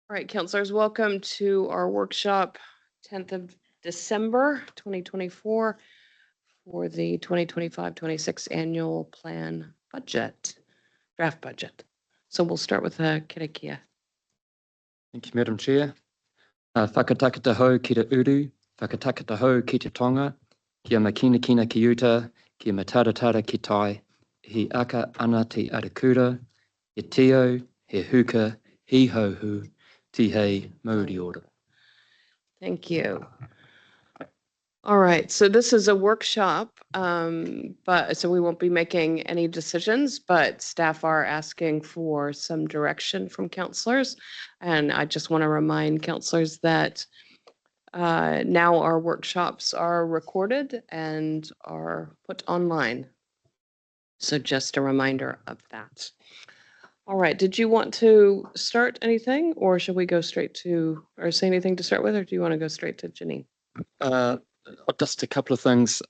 All right, councillors, welcome to our workshop, 10th of December, 2024, for the 2025-26 annual plan budget, draft budget. So we'll start with Kirikia. Thank you, Madam Chair. Whakatakata hou ki te uru, whakatakata hou ki te tonga, kia makina kina ki uta, kia mataratara ki tai, he aka ana te arakura, he teo, he huka, he hohu, ti hei mauri ora. Thank you. All right, so this is a workshop, but so we won't be making any decisions, but staff are asking for some direction from councillors. And I just want to remind councillors that now our workshops are recorded and are put online. So just a reminder of that. All right, did you want to start anything, or should we go straight to, or say anything to start with, or do you want to go straight to Janine? Just a couple of things.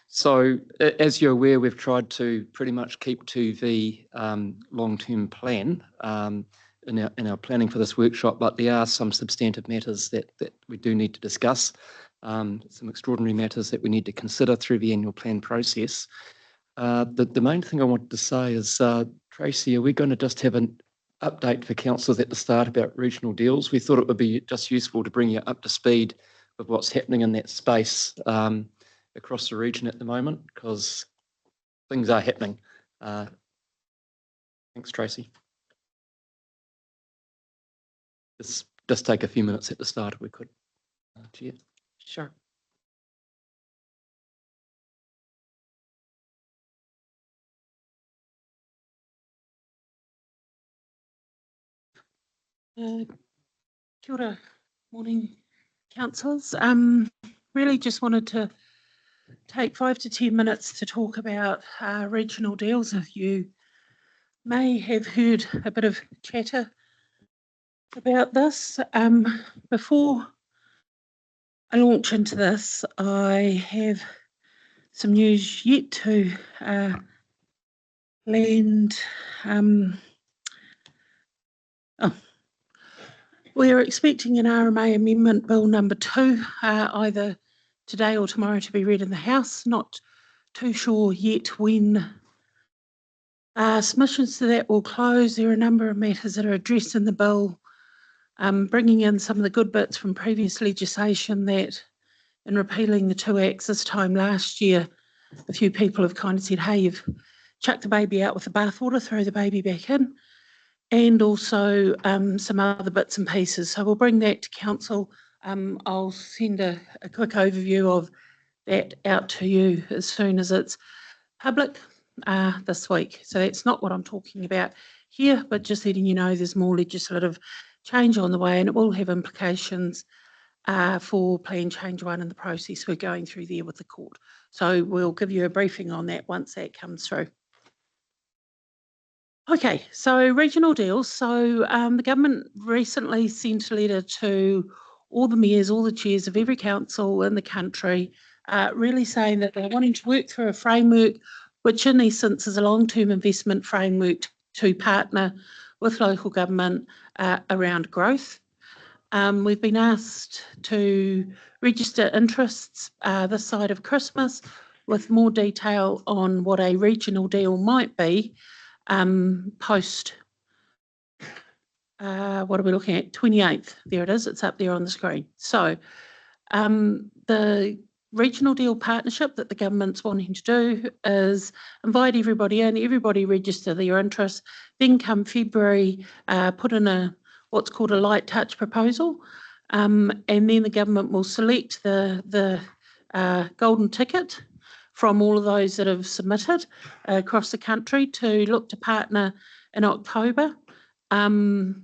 So as you're aware, we've tried to pretty much keep to the long-term plan in our planning for this workshop, but there are some substantive matters that we do need to discuss, some extraordinary matters that we need to consider through the annual plan process. The main thing I wanted to say is, Tracy, are we going to just have an update for councillors at the start about regional deals? We thought it would be just useful to bring you up to speed with what's happening in that space across the region at the moment, because things are happening. Thanks, Tracy. Just take a few minutes at the start if we could, Chair. Sure. Kia ora, morning, councillors. Really just wanted to take 5 to 10 minutes to talk about regional deals. If you may have heard a bit of chatter about this. Before I launch into this, I have some news yet to land. We're expecting an RMA Amendment Bill number 2, either today or tomorrow, to be read in the House. Not too sure yet when submissions to that will close. There are a number of matters that are addressed in the bill, bringing in some of the good bits from previous legislation that, in repealing the 2 acts this time last year, a few people have kind of said, hey, you've chucked the baby out with the bathwater, throw the baby back in. And also some other bits and pieces. So we'll bring that to council. I'll send a quick overview of that out to you as soon as it's public this week. So that's not what I'm talking about here, but just letting you know there's more legislative change on the way, and it will have implications for Plan Change 1 and the process we're going through there with the court. So we'll give you a briefing on that once that comes through. Okay, so regional deals. So the government recently sent a letter to all the mayors, all the chairs of every council in the country, really saying that they're wanting to work through a framework, which in essence is a long-term investment framework to partner with local government around growth. We've been asked to register interests this side of Christmas with more detail on what a regional deal might be. Post, what are we looking at? 28th, there it is, it's up there on the screen. So the regional deal partnership that the government's wanting to do is invite everybody in, everybody register their interest, then come February, put in what's called a light touch proposal, and then the government will select the golden ticket from all of those that have submitted across the country to look to partner in October. In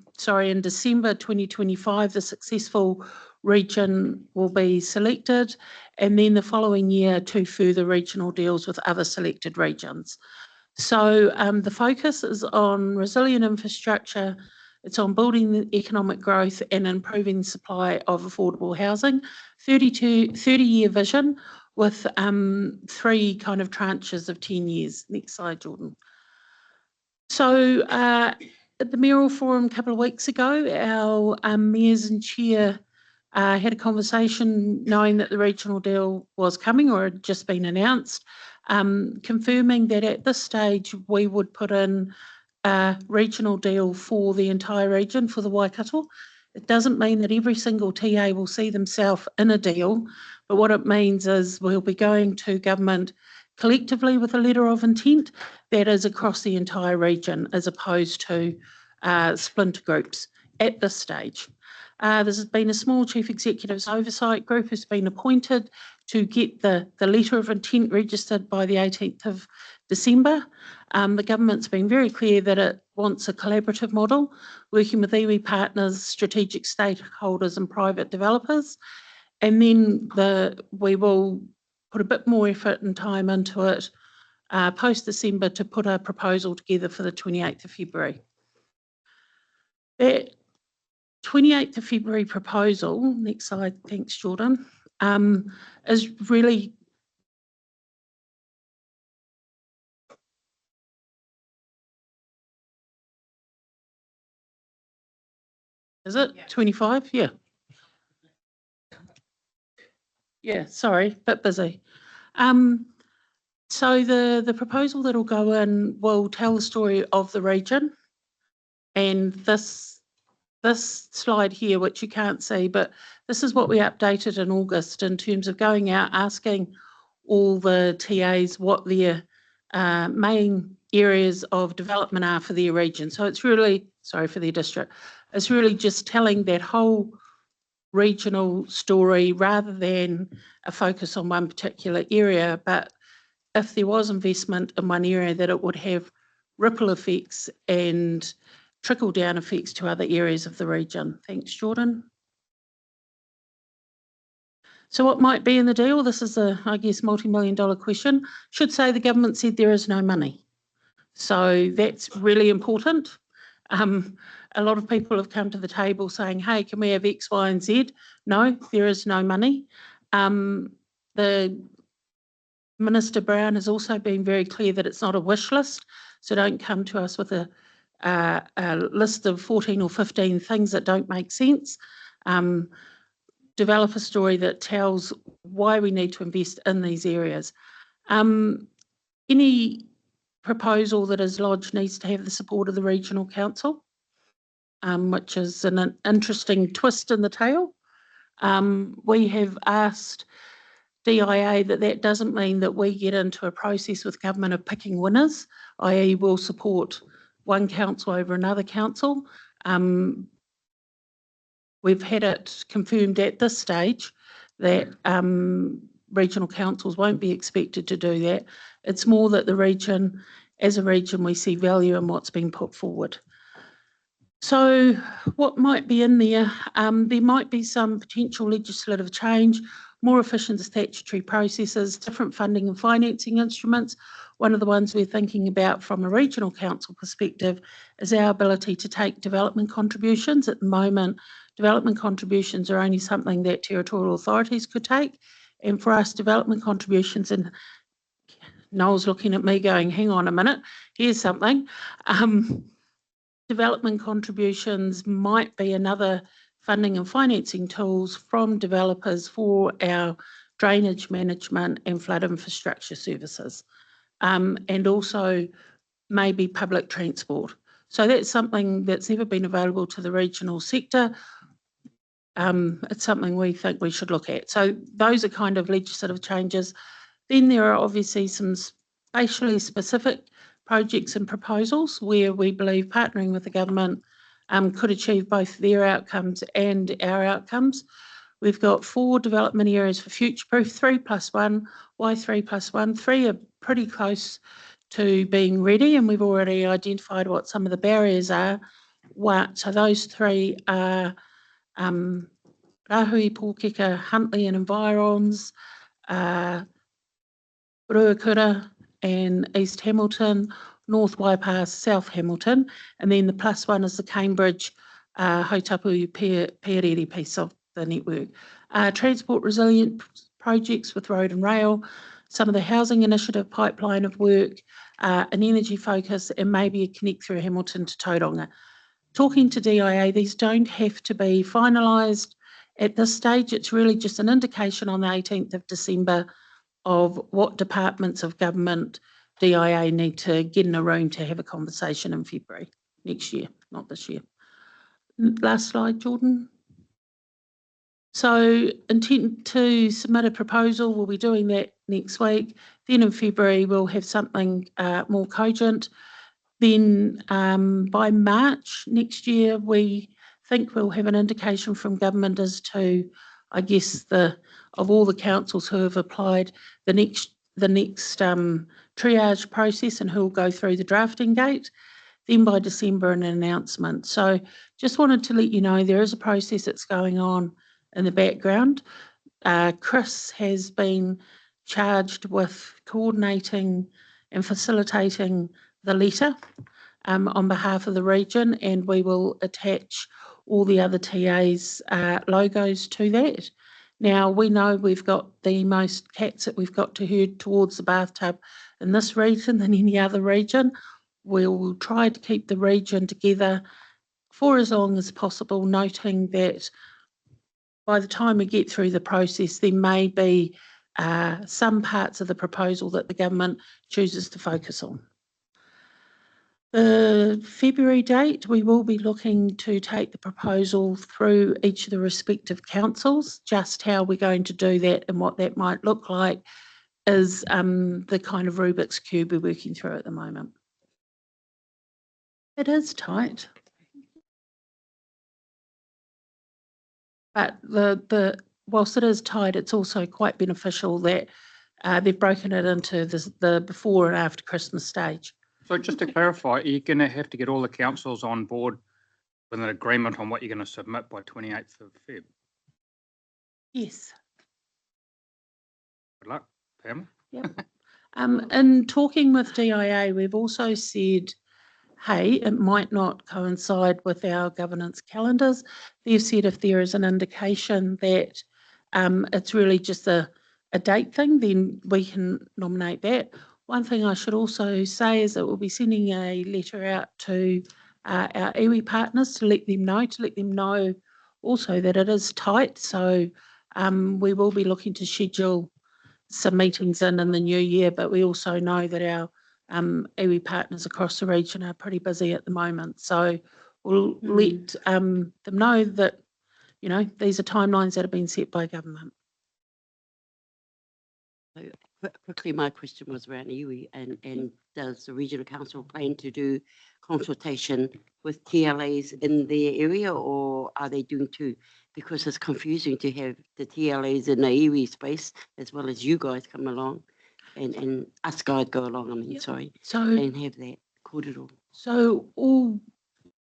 December 2025, the successful region will be selected, and then the following year 2 further regional deals with other selected regions. So the focus is on resilient infrastructure, it's on building the economic growth and improving the supply of affordable housing. 30-year vision with 3 kind of tranches of 10 years. Next slide, Jordan. So at the mayoral forum a couple of weeks ago, our mayors and chair had a conversation knowing that the regional deal was coming or had just been announced, confirming that at this stage we would put in a regional deal for the entire region, for the Waikato. It doesn't mean that every single TA will see themselves in a deal, but what it means is we'll be going to government collectively with a letter of intent that is across the entire region as opposed to splinter groups at this stage. There's been a small chief executives oversight group who's been appointed to get the letter of intent registered by the 18th of December. The government's been very clear that it wants a collaborative model, working with iwi partners, strategic stakeholders and private developers. And then we will put a bit more effort and time into it post-December to put a proposal together for the 28th of February. That 28th of February proposal, next slide, thanks Jordan, is really is it 25? Yeah. Yeah, sorry, bit busy. So the proposal that'll go in will tell the story of the region, and this slide here, which you can't see, but this is what we updated in August in terms of going out asking all the TAs what their main areas of development are for their region. So it's really, sorry, for their district, it's really just telling that whole regional story rather than a focus on one particular area. But if there was investment in one area, that it would have ripple effects and trickle-down effects to other areas of the region. Thanks, Jordan. So what might be in the deal? This is a, I guess, multi-million-dollar question. Should say the government said there is no money. So that's really important. A lot of people have come to the table saying, hey, can we have X, Y, and Z? No, there is no money. The Minister Brown has also been very clear that it's not a wish list. So don't come to us with a list of 14 or 15 things that don't make sense. Develop a story that tells why we need to invest in these areas. Any proposal that is lodged needs to have the support of the Regional Council, which is an interesting twist in the tale. We have asked DIA that doesn't mean that we get into a process with government of picking winners, i.e. we'll support one council over another council. We've had it confirmed at this stage that regional councils won't be expected to do that. It's more that the region, as a region, we see value in what's been put forward. So what might be in there? There might be some potential legislative change, more efficient statutory processes, different funding and financing instruments. One of the ones we're thinking about from a regional council perspective is our ability to take development contributions. At the moment, development contributions are only something that territorial authorities could take. And for us, development contributions, and Noel's looking at me going, hang on a minute, here's something. Development contributions might be another funding and financing tools from developers for our drainage management and flood infrastructure services, and also maybe public transport. So that's something that's never been available to the regional sector. It's something we think we should look at. So those are kind of legislative changes. Then there are obviously some spatially specific projects and proposals where we believe partnering with the government could achieve both their outcomes and our outcomes. We've got 4 development areas for future-proof, 3+1. Why 3+1? 3 are pretty close to being ready, and we've already identified what some of the barriers are. So those 3 are Rahui, Pōkeka, Huntly and environs, Ruakura and East Hamilton, North Waipaha, South Hamilton, and then the +1 is the Cambridge Hautapu Perere piece of the network. Transport resilient projects with road and rail, some of the housing initiative pipeline of work, an energy focus, and maybe a connect through Hamilton to Tauranga. talking to DIA, these don't have to be finalised at this stage. It's really just an indication on the 18th of December of what departments of government DIA need to get in a room to have a conversation in February next year, not this year. Last slide, Jordan. So intent to submit a proposal, we'll be doing that next week. Then in February, we'll have something more cogent. Then by March next year, we think we'll have an indication from government as to, I guess, of all the councils who have applied, the next triage process and who will go through the drafting gate. Then by December, an announcement. So just wanted to let you know there is a process that's going on in the background. Chris has been charged with coordinating and facilitating the letter on behalf of the region, and we will attach all the other TAs' logos to that. Now, we know we've got the most cats that we've got to herd towards the bathtub in this region than any other region. We'll try to keep the region together for as long as possible, noting that by the time we get through the process, there may be some parts of the proposal that the government chooses to focus on. The February date, we will be looking to take the proposal through each of the respective councils. Just how we're going to do that and what that might look like is the kind of Rubik's Cube we're working through at the moment. It is tight. But whilst it is tight, it's also quite beneficial that they've broken it into the before and after Christmas stage. So just to clarify, are you going to have to get all the councils on board with an agreement on what you're going to submit by 28th of Feb? Yes. Good luck, Pam. Yep. In talking with DIA, we've also said, hey, it might not coincide with our governance calendars. They've said if there is an indication that it's really just a date thing, then we can nominate that. One thing I should also say is that we'll be sending a letter out to our iwi partners to let them know also that it is tight. So we will be looking to schedule some meetings in the new year, but we also know that our iwi partners across the region are pretty busy at the moment. So we'll let them know that, you know, these are timelines that have been set by government. So quickly, my question was around iwi and does the Regional Council plan to do consultation with TLAs in their area, or are they doing two? Because it's confusing to have the TLAs in the iwi space as well as you guys come along and us guys go along, and have that corridor. So all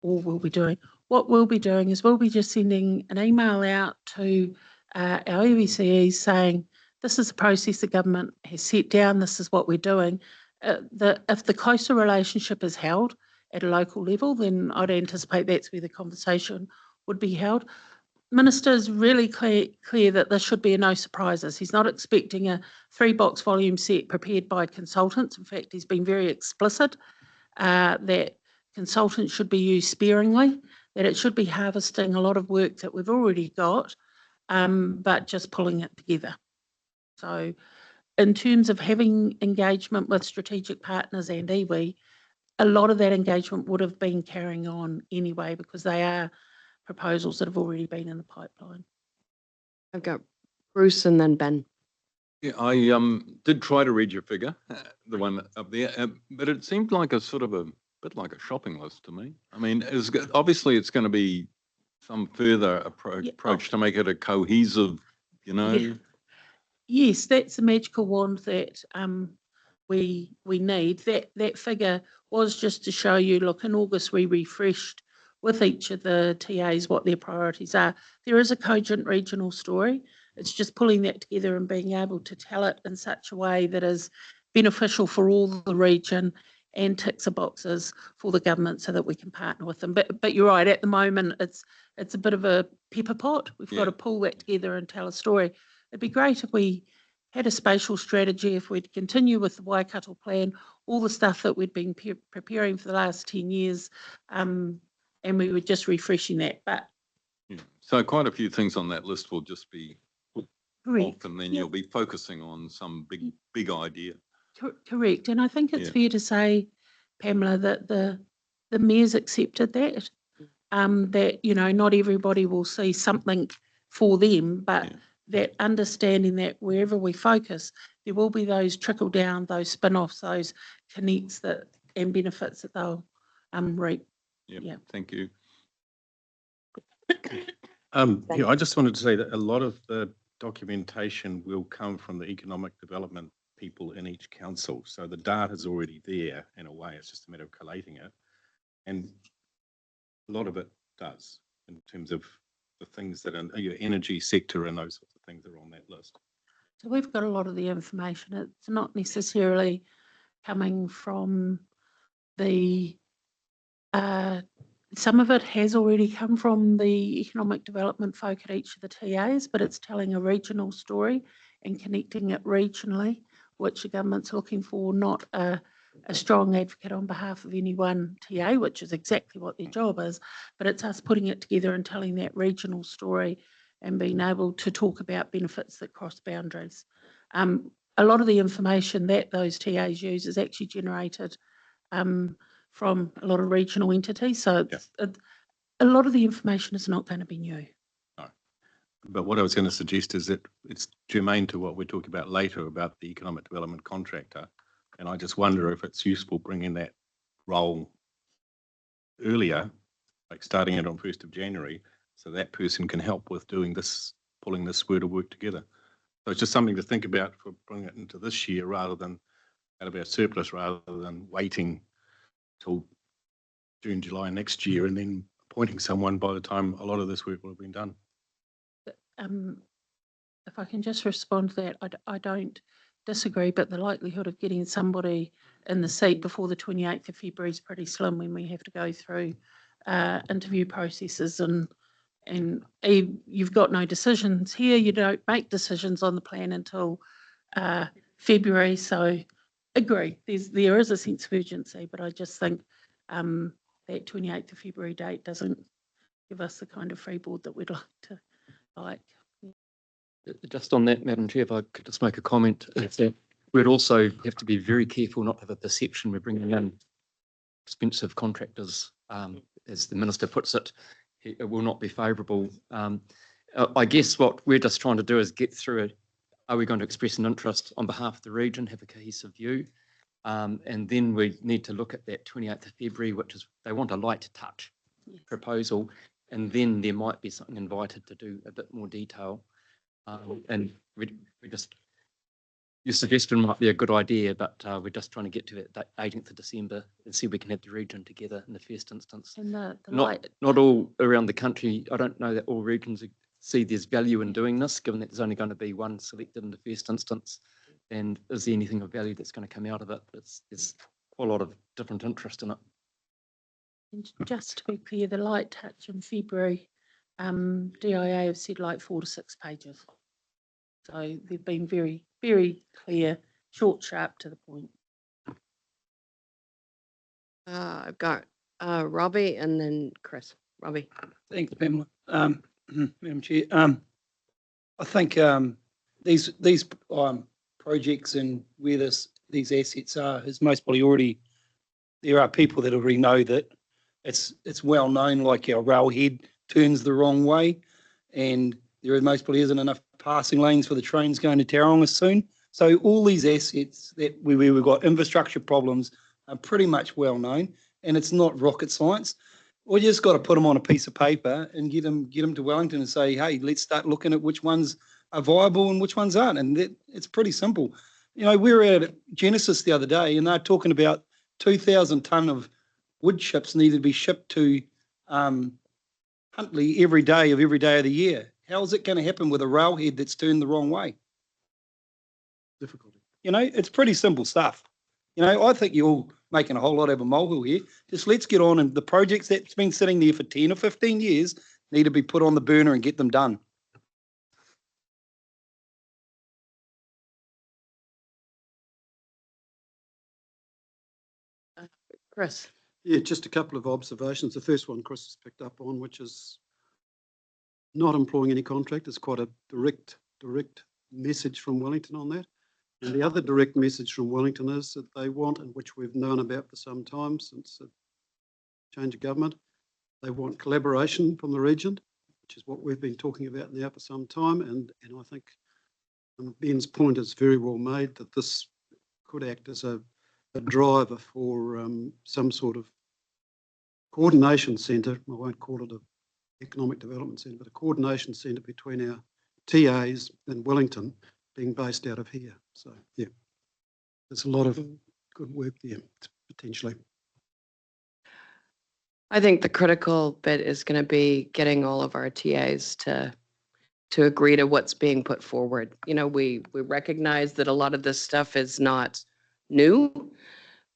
we'll be doing, what we'll be doing is we'll be just sending an email out to our EVCEs saying, this is the process the government has set down, this is what we're doing. If the closer relationship is held at a local level, then I'd anticipate that's where the conversation would be held. Minister's really clear that this should be a no surprises. He's not expecting a 3-box volume set prepared by consultants. In fact, he's been very explicit that consultants should be used sparingly, that it should be harvesting a lot of work that we've already got, but just pulling it together. So in terms of having engagement with strategic partners and iwi, a lot of that engagement would have been carrying on anyway because they are proposals that have already been in the pipeline. I've got Bruce and then Ben. Yeah, I did try to read your figure, the one up there, but it seemed like a sort of a bit like a shopping list to me. I mean, obviously it's going to be some further approach to make it a cohesive, you know. Yeah. Yes, that's the magical wand that we need. That figure was just to show you, look, in August we refreshed with each of the TAs what their priorities are. There is a cogent regional story. It's just pulling that together and being able to tell it in such a way that is beneficial for all the region and ticks the boxes for the government so that we can partner with them. But you're right, at the moment it's a bit of a pepper pot. We've got to pull that together and tell a story. It'd be great if we had a spatial strategy, if we'd continue with the Waikato plan, all the stuff that we'd been preparing for the last 10 years, and we were just refreshing that, but Yeah. So quite a few things on that list will just be correct. off, and then Yeah. you'll be focusing on some big idea. Correct, and I think it's Yeah. fair to say, Pamela, that the mayor's accepted that. That, you know, not everybody will see something for them, but Yeah. that understanding that wherever we focus, there will be those trickle down, those spin-offs, those connects that and benefits that they'll reap. Yeah. Yeah. Thank you. Yeah, I just wanted to say that a lot of the documentation will come from the economic development people in each council. So the data is already there in a way. It's just a matter of collating it. And a lot of it does in terms of the things that are your energy sector and those sorts of things that are on that list. So we've got a lot of the information. It's not necessarily coming from the, some of it has already come from the economic development folk at each of the TAs, but it's telling a regional story and connecting it regionally, which the government's looking for, not a strong advocate on behalf of any one TA, which is exactly what their job is, but it's us putting it together and telling that regional story and being able to talk about benefits that cross boundaries. A lot of the information that those TAs use is actually generated from a lot of regional entities. So it's, a lot of the information is not going to be new. No. But what I was going to suggest is that it's germane to what we're talking about later about the economic development contractor. And I just wonder if it's useful bringing that role earlier, like starting it on 1st of January, so that person can help with doing this, pulling this word of work together. So it's just something to think about for bringing it into this year rather than out of our surplus, rather than waiting till June, July next year and then appointing someone by the time a lot of this work will have been done. If I can just respond to that, I don't disagree, but the likelihood of getting somebody in the seat before the 28th of February is pretty slim when we have to go through interview processes and you've got no decisions here. You don't make decisions on the plan until February. So agree, there is a sense of urgency, but I just think that 28th of February date doesn't give us the kind of freeboard that we'd like. Just on that, Madam Chair, if I could just make a comment, is that we'd also have to be very careful not to have a perception we're bringing in expensive contractors. As the Minister puts it, it will not be favourable. I guess what we're just trying to do is get through it. Are we going to express an interest on behalf of the region, have a cohesive view? And then we need to look at that 28th of February, which is, they want a light touch proposal. And then there might be something invited to do a bit more detail. And we just, your suggestion might be a good idea, but we're just trying to get to that 18th of December and see if we can have the region together in the first instance. And the Not all around the country. I don't know that all regions see there's value in doing this, given that there's only going to be one selected in the first instance. And is there anything of value that's going to come out of it? There's quite a lot of different interest in it. And just to be clear, the light touch in February, DIA have said like 4 to 6 pages. So they've been very, very clear, short, sharp, to the point. I've got Robbie and then Chris. Robbie. Thanks, Pamela. Madam Chair, I think these projects and where these assets are is most probably already, there are people that already know that it's well known, like our railhead turns the wrong way, and there most probably isn't enough passing lanes for the trains going to Tauranga soon. So all these assets that we've got infrastructure problems are pretty much well known, and it's not rocket science. We just got to put them on a piece of paper and get them to Wellington and say, hey, let's start looking at which ones are viable and which ones aren't. And it's pretty simple. You know, we were at Genesis the other day and they're talking about 2,000 tonne of wood chips needed to be shipped to Huntly every day of the year. How is it going to happen with a railhead that's turned the wrong way? Difficulty. You know, it's pretty simple stuff. You know, I think you're all making a whole lot of a molehill here. Just let's get on, and the projects that's been sitting there for 10 or 15 years need to be put on the burner and get them done. Chris. Yeah, just a couple of observations. The first one Chris has picked up on, which is not employing any contractors, quite a direct message from Wellington on that. And the other direct message from Wellington is that they want, and which we've known about for some time since the change of government, they want collaboration from the region, which is what we've been talking about now for some time. And I think Ben's point is very well made, that this could act as a driver for some sort of coordination centre. I won't call it an economic development centre, but a coordination centre between our TAs and Wellington being based out of here. So, yeah, there's a lot of good work there, potentially. I think the critical bit is going to be getting all of our TAs to agree to what's being put forward. You know, we recognize that a lot of this stuff is not new,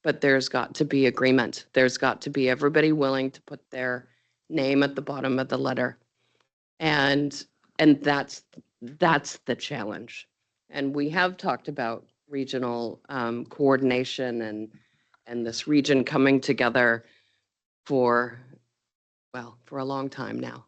but there's got to be agreement. There's got to be everybody willing to put their name at the bottom of the letter. And that's the challenge. And we have talked about regional coordination and this region coming together for a long time now.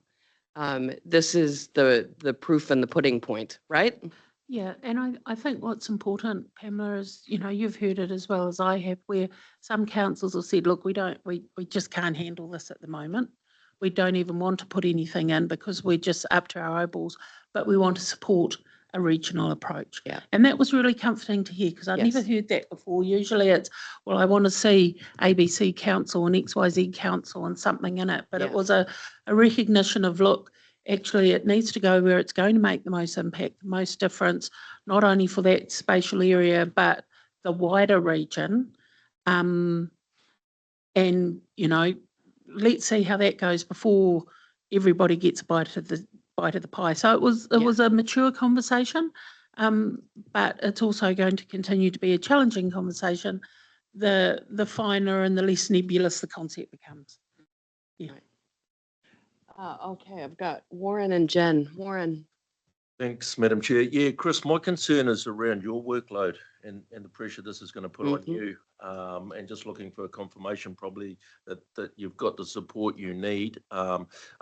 This is the proof in the pudding point, right? Yeah, and I think what's important, Pamela, is, you know, you've heard it as well as I have, where some councils have said, look, we just can't handle this at the moment. We don't even want to put anything in because we're just up to our eyeballs, but we want to support a regional approach. Yeah. And that was really comforting to hear, because I've never Yes. heard that before. Usually it's, well, I want to see ABC Council and XYZ Council and something in it, but Yeah. it was a recognition of, look, actually it needs to go where it's going to make the most impact, the most difference, not only for that spatial area, but the wider region. And, you know, let's see how that goes before everybody gets a bite of the pie. So it was a mature conversation, but it's also going to continue to be a challenging conversation. The finer and the less nebulous the concept becomes. Yeah. Okay, I've got Warren and Jen. Warren. Thanks, Madam Chair. Yeah, Chris, my concern is around your workload and the pressure this is going to put on you. And just looking for a confirmation probably that you've got the support you need.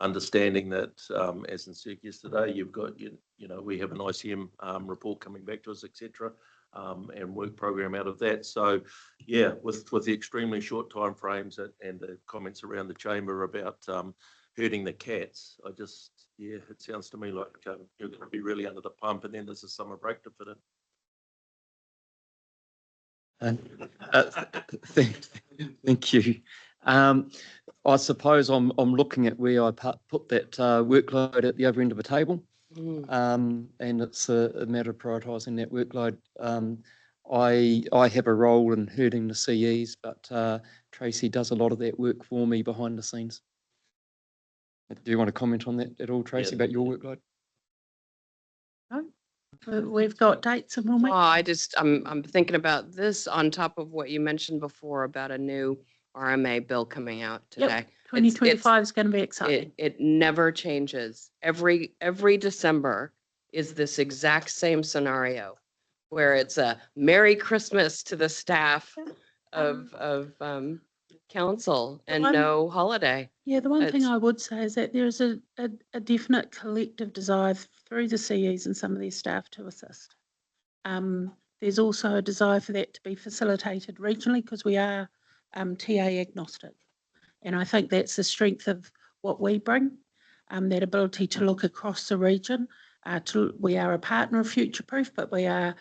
Understanding that, as in Cirque yesterday, you've got, you know, we have an ICM report coming back to us, etc. And work program out of that. So, yeah, with the extremely short timeframes and the comments around the chamber about herding the cats, it sounds to me like you're going to be really under the pump, and then there's a summer break to fit in. Thank you. I suppose I'm looking at where I put that workload at the other end of the table, and it's a matter of prioritising that workload. I have a role in herding the CEs, but Tracy does a lot of that work for me behind the scenes. Do you want to comment on that at all, Tracy, about your workload? No, we've got dates and we'll make. I'm thinking about this on top of what you mentioned before about a new RMA bill coming out today. 2025 is going to be exciting. It never changes. Every December is this exact same scenario where it's a Merry Christmas to the staff of council and no holiday. Yeah, the one thing I would say is that there's a definite collective desire through the CEs and some of their staff to assist. There's also a desire for that to be facilitated regionally because we are TA agnostic. And I think that's the strength of what we bring, that ability to look across the region. We are a partner of Future-Proof, but we are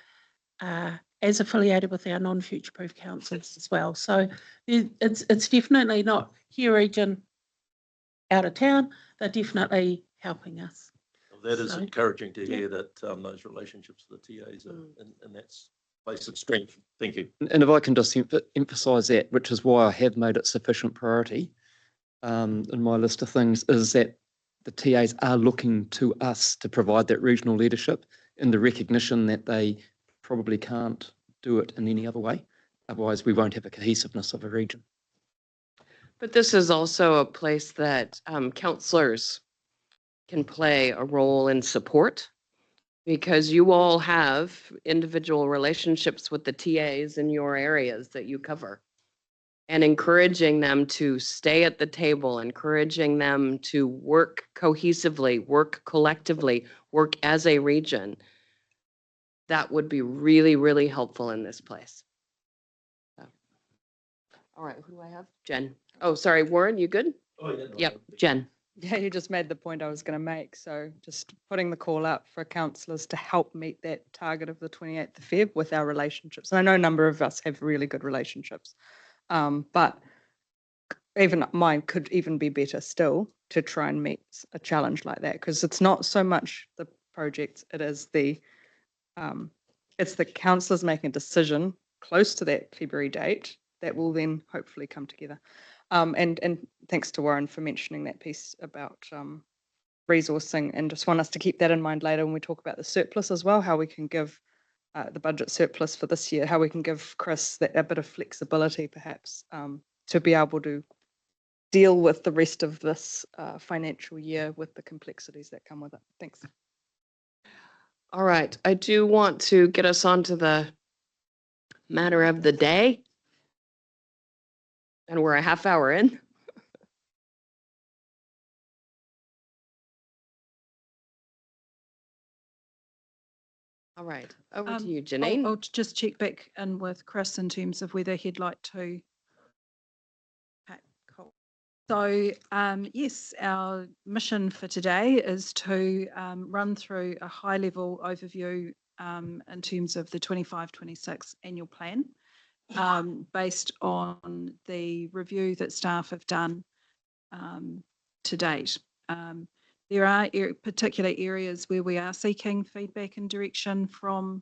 as affiliated with our non-Future-Proof councils as well. So it's definitely not here region out of town. They're definitely helping us. That is encouraging to hear that those relationships with the TAs are in that place of strength. Thank you. And if I can just emphasise that, which is why I have made it sufficient priority in my list of things, is that the TAs are looking to us to provide that regional leadership in the recognition that they probably can't do it in any other way. Otherwise, we won't have a cohesiveness of a region. But this is also a place that councillors can play a role in support, because you all have individual relationships with the TAs in your areas that you cover. and encouraging them to stay at the table, encouraging them to work cohesively, work collectively, work as a region. That would be really, really helpful in this place. So. All right, who do I have? Jen. Oh, sorry, Warren, you good? Yep, Jen. Yeah, you just made the point I was going to make. So just putting the call out for councillors to help meet that target of the 28th of Feb with our relationships. And I know a number of us have really good relationships, but even mine could even be better still to try and meet a challenge like that, because it's not so much the projects, it is it's the councillors making a decision close to that February date that will then hopefully come together. And thanks to Warren for mentioning that piece about resourcing, and just want us to keep that in mind later when we talk about the surplus as well, how we can give the budget surplus for this year, how we can give Chris a bit of flexibility perhaps to be able to deal with the rest of this financial year with the complexities that come with it. Thanks. All right, I do want to get us on to the matter of the day. And we're a half hour in. All right, over to you, Janine. I'll just check back in with Chris in terms of whether he'd like to. Okay, cool. So yes, our mission for today is to run through a high level overview in terms of the 25-26 annual plan based on the review that staff have done to date. There are particular areas where we are seeking feedback and direction from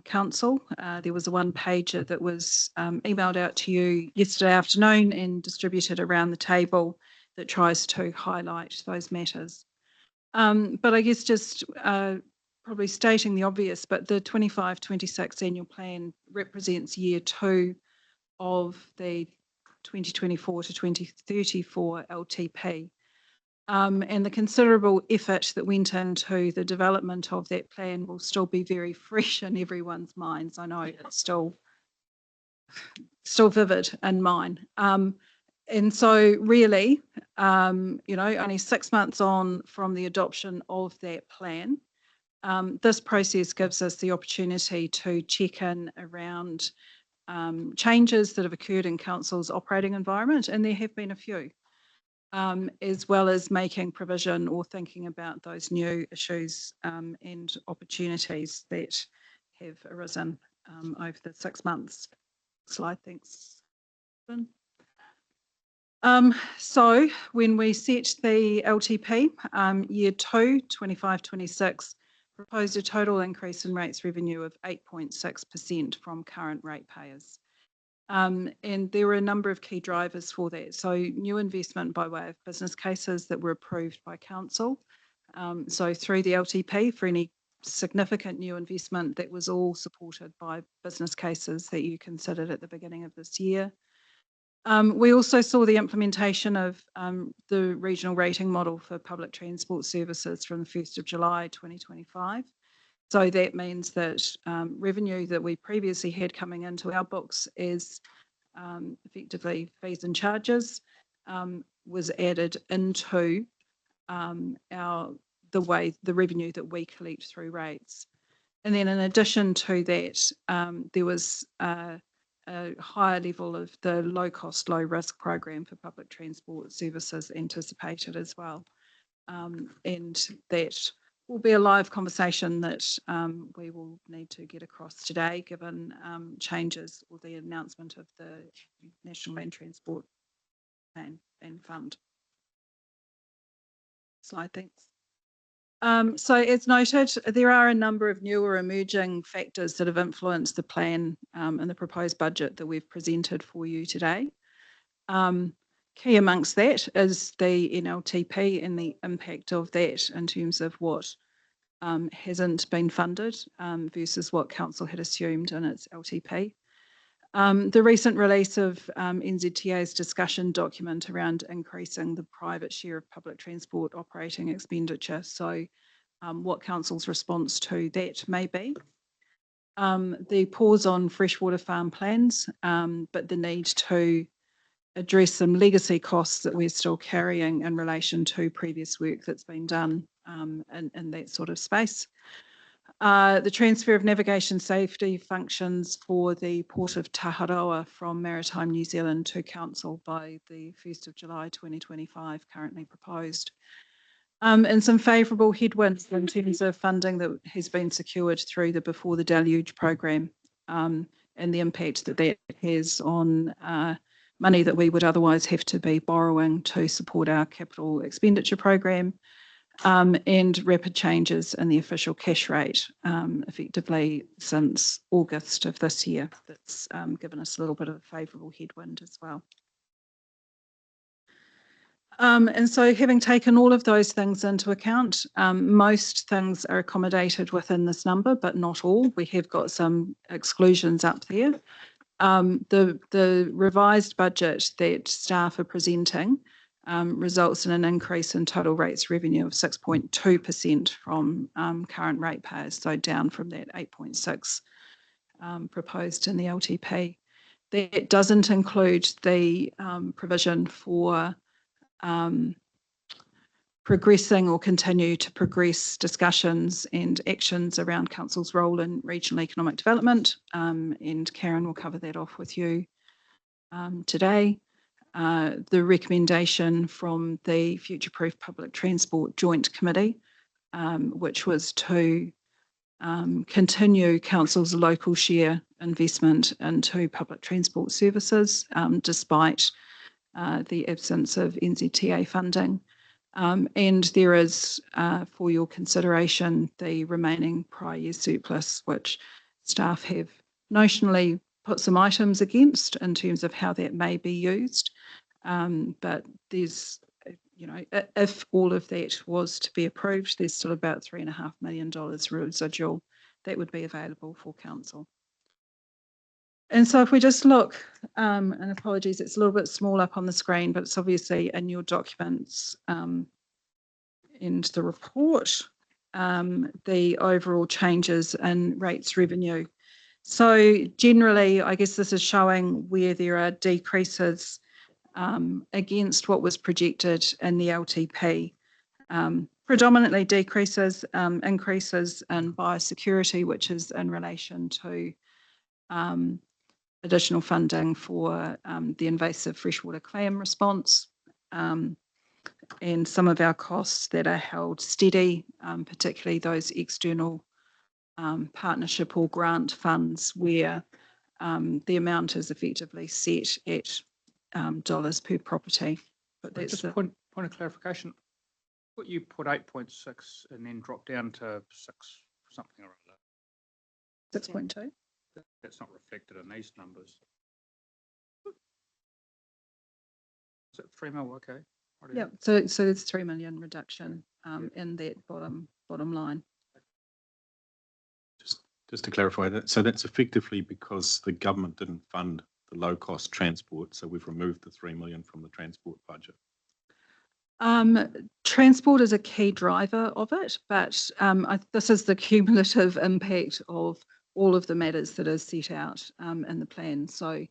council. There was a one-pager that was emailed out to you yesterday afternoon and distributed around the table that tries to highlight those matters. But I guess just probably stating the obvious, but the 25-26 annual plan represents year 2 of the 2024 to 2034 LTP. And the considerable effort that went into the development of that plan will still be very fresh in everyone's minds. I know it's still vivid in mine. And so really, only 6 months on from the adoption of that plan, this process gives us the opportunity to check in around changes that have occurred in council's operating environment, and there have been a few. As well as making provision or thinking about those new issues and opportunities that have arisen over the 6 months. Slide, thanks. So when we set the LTP, year 2, 25-26, proposed a total increase in rates revenue of 8.6% from current ratepayers. And there were a number of key drivers for that. So new investment by way of business cases that were approved by council. So through the LTP, for any significant new investment, that was all supported by business cases that you considered at the beginning of this year. We also saw the implementation of the regional rating model for public transport services from the 1st of July 2025. So that means that revenue that we previously had coming into our books as effectively fees and charges was added into the revenue that we collect through rates. And then in addition to that, there was a higher level of the low cost, low risk program for public transport services anticipated as well. And that will be a live conversation that we will need to get across today, given changes or the announcement of the National Land Transport Plan and Fund. Slide, thanks. So as noted, there are a number of new or emerging factors that have influenced the plan and the proposed budget that we've presented for you today. Key amongst that is the NLTP and the impact of that in terms of what hasn't been funded versus what council had assumed in its LTP. The recent release of NZTA's discussion document around increasing the private share of public transport operating expenditure. So what council's response to that may be. the pause on freshwater farm plans, but the need to address some legacy costs that we're still carrying in relation to previous work that's been done in that sort of space. The transfer of navigation safety functions for the Port of Taharoa from Maritime New Zealand to Council by the 1st of July 2025, currently proposed. And some favourable headwinds in terms of funding that has been secured through the Before the Deluge programme, and the impact that that has on money that we would otherwise have to be borrowing to support our capital expenditure programme, and rapid changes in the official cash rate, effectively since August of this year. That's given us a little bit of a favourable headwind as well. And so having taken all of those things into account, most things are accommodated within this number, but not all. We have got some exclusions up there. The revised budget that staff are presenting results in an increase in total rates revenue of 6.2% from current ratepayers, so down from that 8.6 proposed in the LTP. That doesn't include the provision for progressing or continue to progress discussions and actions around Council's role in regional economic development, and Karen will cover that off with you today. The recommendation from the Future Proof Public Transport Joint Committee, which was to continue Council's local share investment into public transport services, despite the absence of NZTA funding. And there is, for your consideration, the remaining prior year surplus, which staff have notionally put some items against in terms of how that may be used. But there's, if all of that was to be approved, there's still about $3.5 million residual that would be available for Council. And so if we just look, and apologies, it's a little bit small up on the screen, but it's obviously in your documents and the report, the overall changes in rates revenue. So generally, I guess this is showing where there are decreases against what was projected in the LTP. Predominantly decreases, increases in biosecurity, which is in relation to additional funding for the invasive freshwater clam response, and some of our costs that are held steady, particularly those external partnership or grant funds where the amount is effectively set at dollars per property. But that's just point of clarification. What you put 8.6 and then drop down to 6 something or other. 6.2. That's not reflected in these numbers. Is it 3 mil? Okay. Yeah. So there's 3 million reduction in that bottom line. Just to clarify that, so that's effectively because the government didn't fund the low cost transport, so we've removed the 3 million from the transport budget. Transport is a key driver of it, but this is the cumulative impact of all of the matters that are set out in the plan. So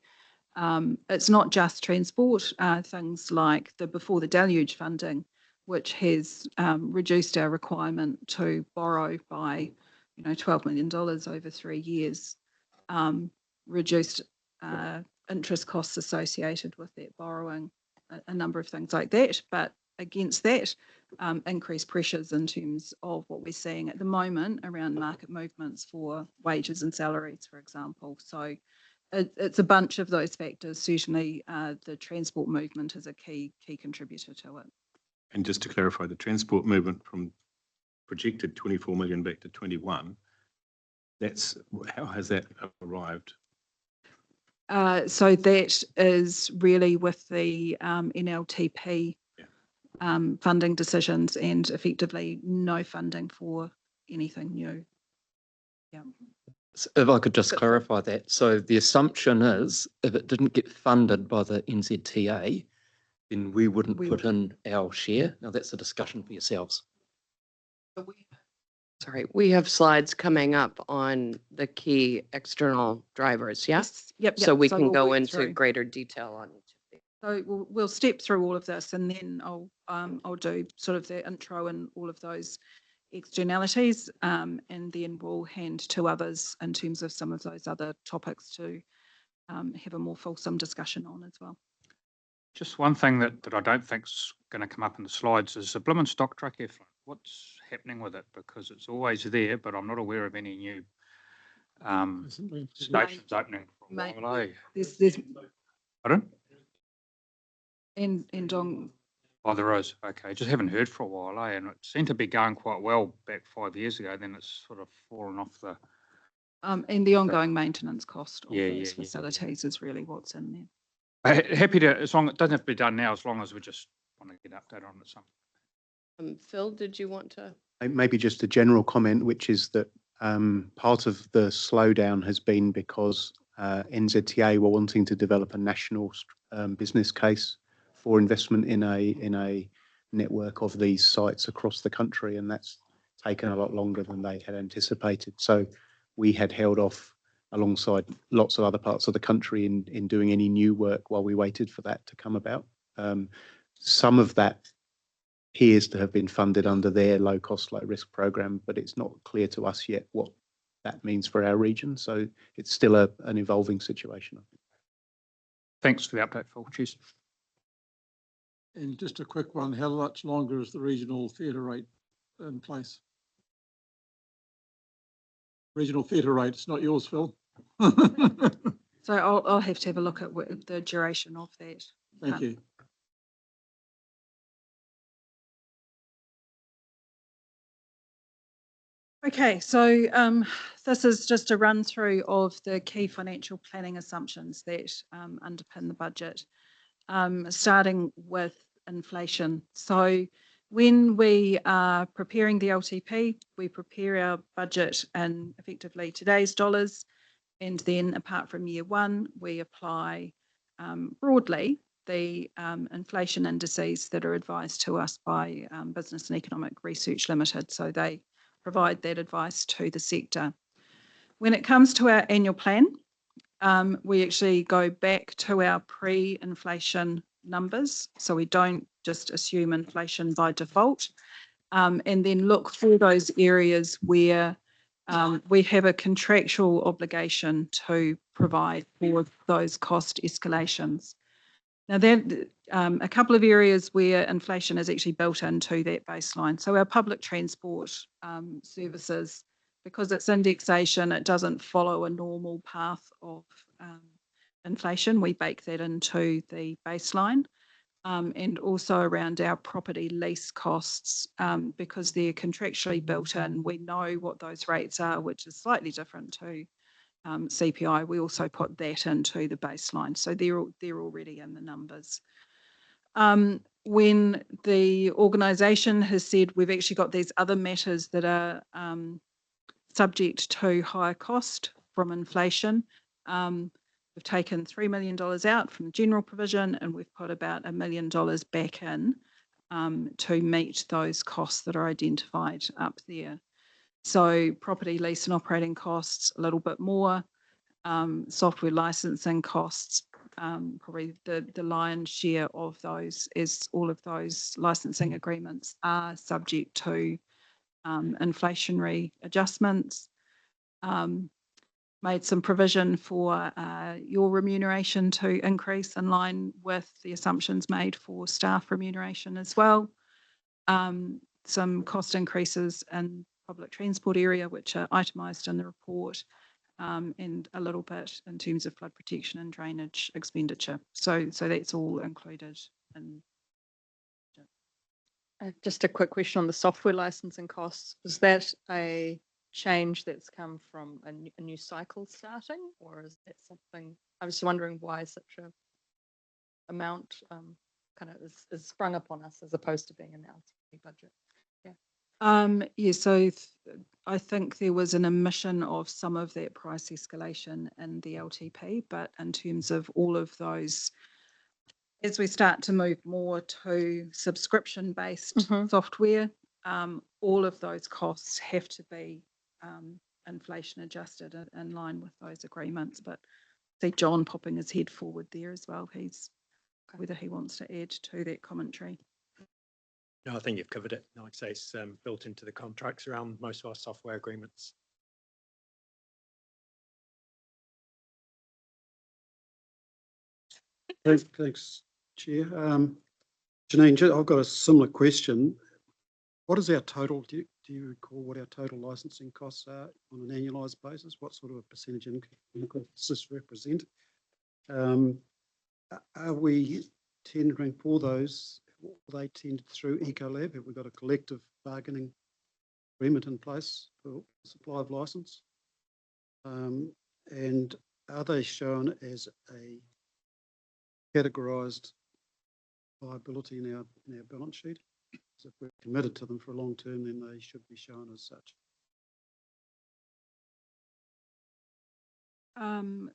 it's not just transport, things like the Before the Deluge funding, which has reduced our requirement to borrow by $12 million over 3 years, reduced interest costs associated with that borrowing, a number of things like that. But against that, increased pressures in terms of what we're seeing at the moment around market movements for wages and salaries, for example. So it's a bunch of those factors. Certainly the transport movement is a key contributor to it. And just to clarify, the transport movement from projected 24 million back to 21, how has that arrived? So that is really with the NLTP funding decisions and effectively no funding for anything new. Yeah. If I could just clarify that. So the assumption is if it didn't get funded by the NZTA, then we wouldn't put in our share. Now that's a discussion for yourselves. Sorry, we have slides coming up on the key external drivers, yeah? Yep. So we can we'll go work into through. greater detail on each of these. So we'll step through all of this, and then I'll do sort of the intro and all of those externalities, and then we'll hand to others in terms of some of those other topics to have a more fulsome discussion on as well. Just one thing that I don't think's going to come up in the slides is the Blimmin stock truck effluent. What's happening with it? Because it's always there, but I'm not aware of any new stations opening for a Mate, while, eh? There's Pardon? and on Oh, there is. Okay. Just haven't heard for a while, eh? And it seemed to be going quite well back 5 years ago. Then it's sort of fallen off the. and the ongoing maintenance cost of Yeah, those yeah. facilities is really what's in there. Happy to, as long, it doesn't have to be done now, as long as we just want to get updated on it some. Phil, did you want to? Maybe just a general comment, which is that part of the slowdown has been because NZTA were wanting to develop a national business case for investment in a network of these sites across the country, and that's taken a lot longer than they had anticipated. So we had held off alongside lots of other parts of the country in doing any new work while we waited for that to come about. Some of that appears to have been funded under their low cost, low risk program, but it's not clear to us yet what that means for our region. So it's still an evolving situation, I think. Thanks for the update, Phil. Cheers. And just a quick one, how much longer is the regional theatre rate in place? Regional theatre rate, it's not yours, Phil. So I'll have to have a look at the duration of that. Thank you. Okay, so this is just a run through of the key financial planning assumptions that underpin the budget, starting with inflation. So when we are preparing the LTP, we prepare our budget in effectively today's dollars, and then apart from year one, we apply broadly the inflation indices that are advised to us by Business and Economic Research Limited. So they provide that advice to the sector. When it comes to our annual plan, we actually go back to our pre-inflation numbers. So we don't just assume inflation by default, and then look for those areas where we have a contractual obligation to provide for those cost escalations. Now, there a couple of areas where inflation is actually built into that baseline. So our public transport services, because it's indexation, it doesn't follow a normal path of inflation. We bake that into the baseline. And also around our property lease costs, because they're contractually built in, we know what those rates are, which is slightly different to CPI. We also put that into the baseline. So they're already in the numbers. When the organisation has said we've actually got these other matters that are subject to higher cost from inflation, we've taken $3 million out from the general provision, and we've put about $1 million back in to meet those costs that are identified up there. So property lease and operating costs, a little bit more, software licensing costs, probably the lion's share of those, is all of those licensing agreements are subject to inflationary adjustments. Made some provision for your remuneration to increase in line with the assumptions made for staff remuneration as well. Some cost increases in public transport area, which are itemised in the report, and a little bit in terms of flood protection and drainage expenditure. So that's all included in. Just a quick question on the software licensing costs. Is that a change that's come from a new cycle starting, or is that something? I was wondering why such a amount kind of is sprung upon us as opposed to being an LTP budget. Yeah, so I think there was an omission of some of that price escalation in the LTP, but in terms of all of those, as we start to move more to subscription-based software, all of those costs have to be inflation adjusted in line with those agreements. But see John popping his head forward there as well. He's whether he wants to add to that commentary. No, I think you've covered it. Like I say, it's built into the contracts around most of our software agreements. Thanks, Chair. Janine, I've got a similar question. What is our total, do you recall what our total licensing costs are on an annualised basis? What sort of a percentage increase does this represent? Are we tendering for those? Are they tendered through Ecolab? Have we got a collective bargaining agreement in place for supply of licence? And are they shown as a categorised liability in our balance sheet? So if we're committed to them for a long term, then they should be shown as such.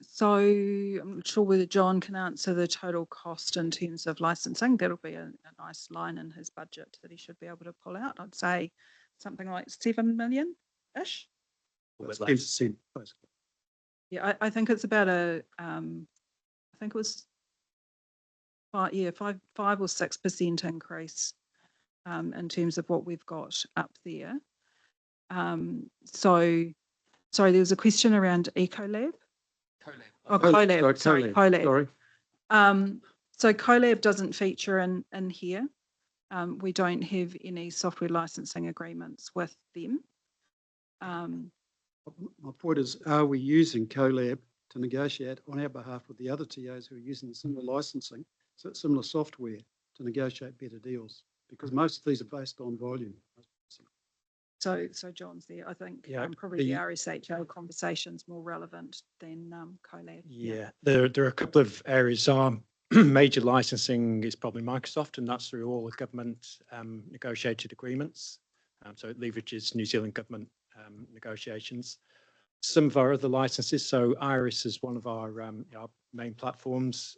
So I'm not sure whether John can answer the total cost in terms of licensing. That'll be a nice line in his budget that he should be able to pull out. I'd say something like 7 million-ish. That's 10%, basically. Yeah, I think it's about I think it was 5 or 6% increase in terms of what we've got up there. Sorry, there was a question around Ecolab. Colab. Colab. So Colab doesn't feature in here. We don't have any software licensing agreements with them. My point is, are we using Colab to negotiate on our behalf with the other TOs who are using similar licensing, similar software to negotiate better deals? Because most of these are based on volume. So John's there. I think probably the RSHO conversation's more relevant than Colab. Yeah, there are a couple of areas. Our major licensing is probably Microsoft, and that's through all the government negotiated agreements. So it leverages New Zealand government negotiations. Some of our other licenses, so Iris is one of our main platforms.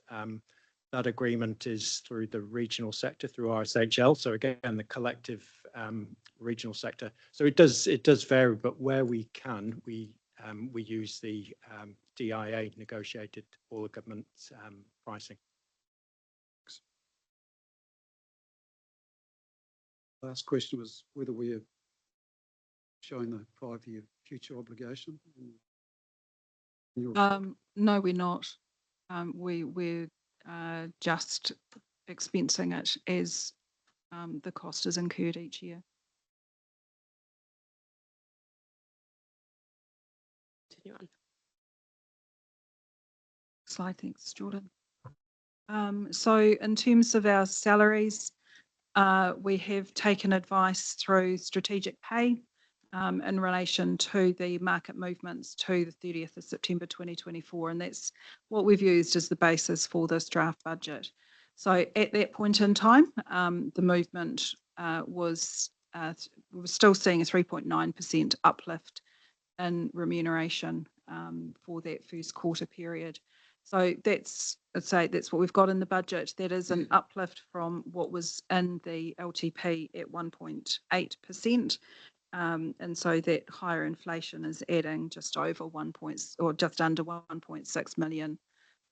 That agreement is through the regional sector, through RSHL. So again, the collective regional sector. So it does vary, but where we can, we use the DIA negotiated all the government pricing. Last question was whether we are showing the 5-year future obligation. No, we're not. We're just expensing it as the cost is incurred each year. Continue on. Slide, thanks, Jordan. So in terms of our salaries, we have taken advice through strategic pay in relation to the market movements to the 30th of September 2024, and that's what we've used as the basis for this draft budget. So at that point in time, the movement was we were still seeing a 3.9% uplift in remuneration for that first quarter period. So that's, I'd say that's what we've got in the budget. That is an uplift from what was in the LTP at 1.8%. And so that higher inflation is adding just over just under 1.6 million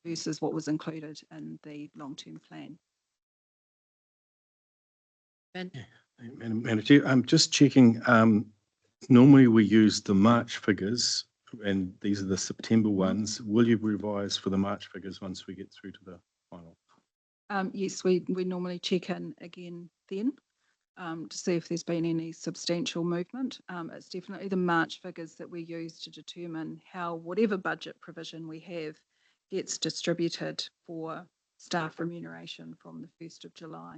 versus what was included in the long-term plan. Ben? Madam Chair, I'm just checking. Normally we use the March figures, and these are the September ones. Will you revise for the March figures once we get through to the final? Yes, we normally check in again then to see if there's been any substantial movement. It's definitely the March figures that we use to determine how whatever budget provision we have gets distributed for staff remuneration from the 1st of July.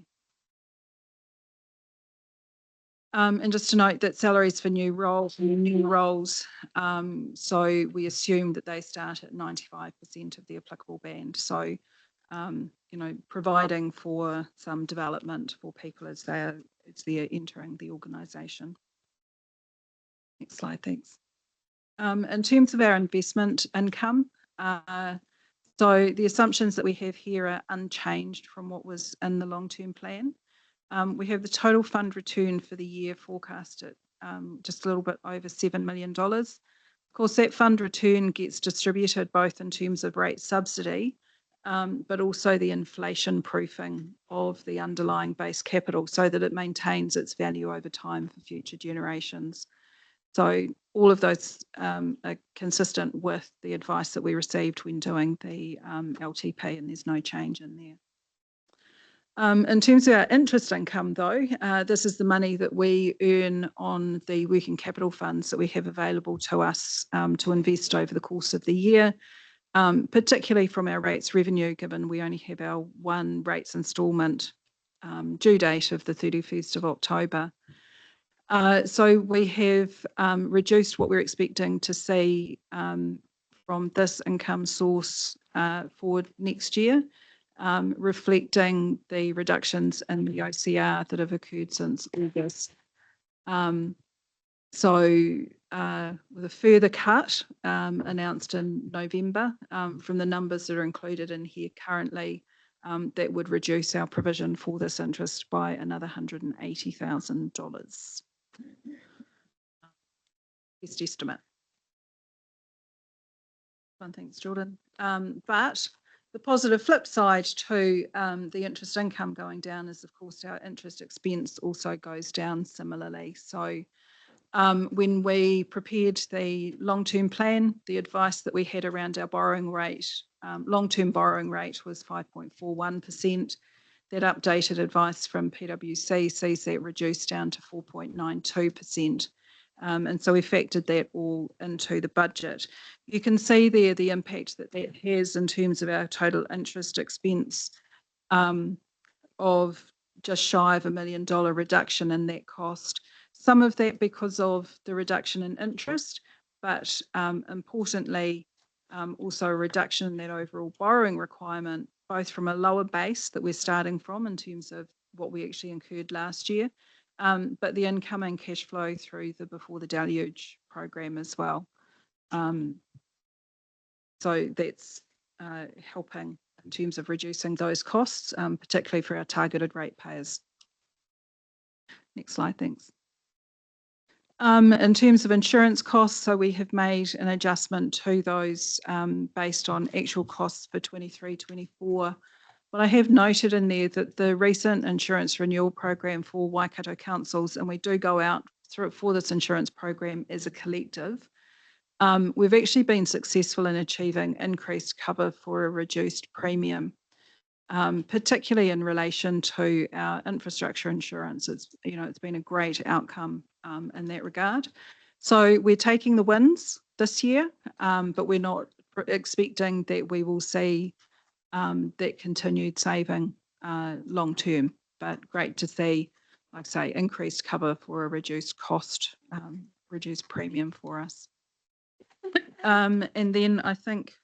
And just to note that salaries for new roles, so we assume that they start at 95% of the applicable band. So, providing for some development for people as they're entering the organisation. Next slide, thanks. In terms of our investment income, so the assumptions that we have here are unchanged from what was in the long-term plan. We have the total fund return for the year forecast at just a little bit over $7 million. Of course, that fund return gets distributed both in terms of rate subsidy, but also the inflation proofing of the underlying base capital so that it maintains its value over time for future generations. So all of those are consistent with the advice that we received when doing the LTP, and there's no change in there. In terms of our interest income, though, this is the money that we earn on the working capital funds that we have available to us to invest over the course of the year, particularly from our rates revenue, given we only have our one rates instalment due date of the 31st of October. So we have reduced what we're expecting to see from this income source for next year, reflecting the reductions in the OCR that have occurred since August. With a further cut announced in November from the numbers that are included in here currently, that would reduce our provision for this interest by another $180,000. Best estimate. Thanks, Jordan. But the positive flip side to the interest income going down is, of course, our interest expense also goes down similarly. So when we prepared the long-term plan, the advice that we had around our borrowing rate, long-term borrowing rate was 5.41%. That updated advice from PwC sees that reduced down to 4.92%. And so we factored that all into the budget. You can see there the impact that that has in terms of our total interest expense of just shy of $1 million reduction in that cost. Some of that because of the reduction in interest, but importantly, also a reduction in that overall borrowing requirement, both from a lower base that we're starting from in terms of what we actually incurred last year, but the incoming cash flow through the Before the Deluge program as well. So that's helping in terms of reducing those costs, particularly for our targeted ratepayers. Next slide, thanks. In terms of insurance costs, so we have made an adjustment to those based on actual costs for 23-24. But I have noted in there that the recent insurance renewal program for Waikato councils, and we do go out through for this insurance program as a collective, we've actually been successful in achieving increased cover for a reduced premium, particularly in relation to our infrastructure insurance. It's been a great outcome in that regard. So we're taking the wins this year, but we're not expecting that we will see that continued saving long term. But great to see, like I say, increased cover for a reduced cost, reduced premium for us. And then I think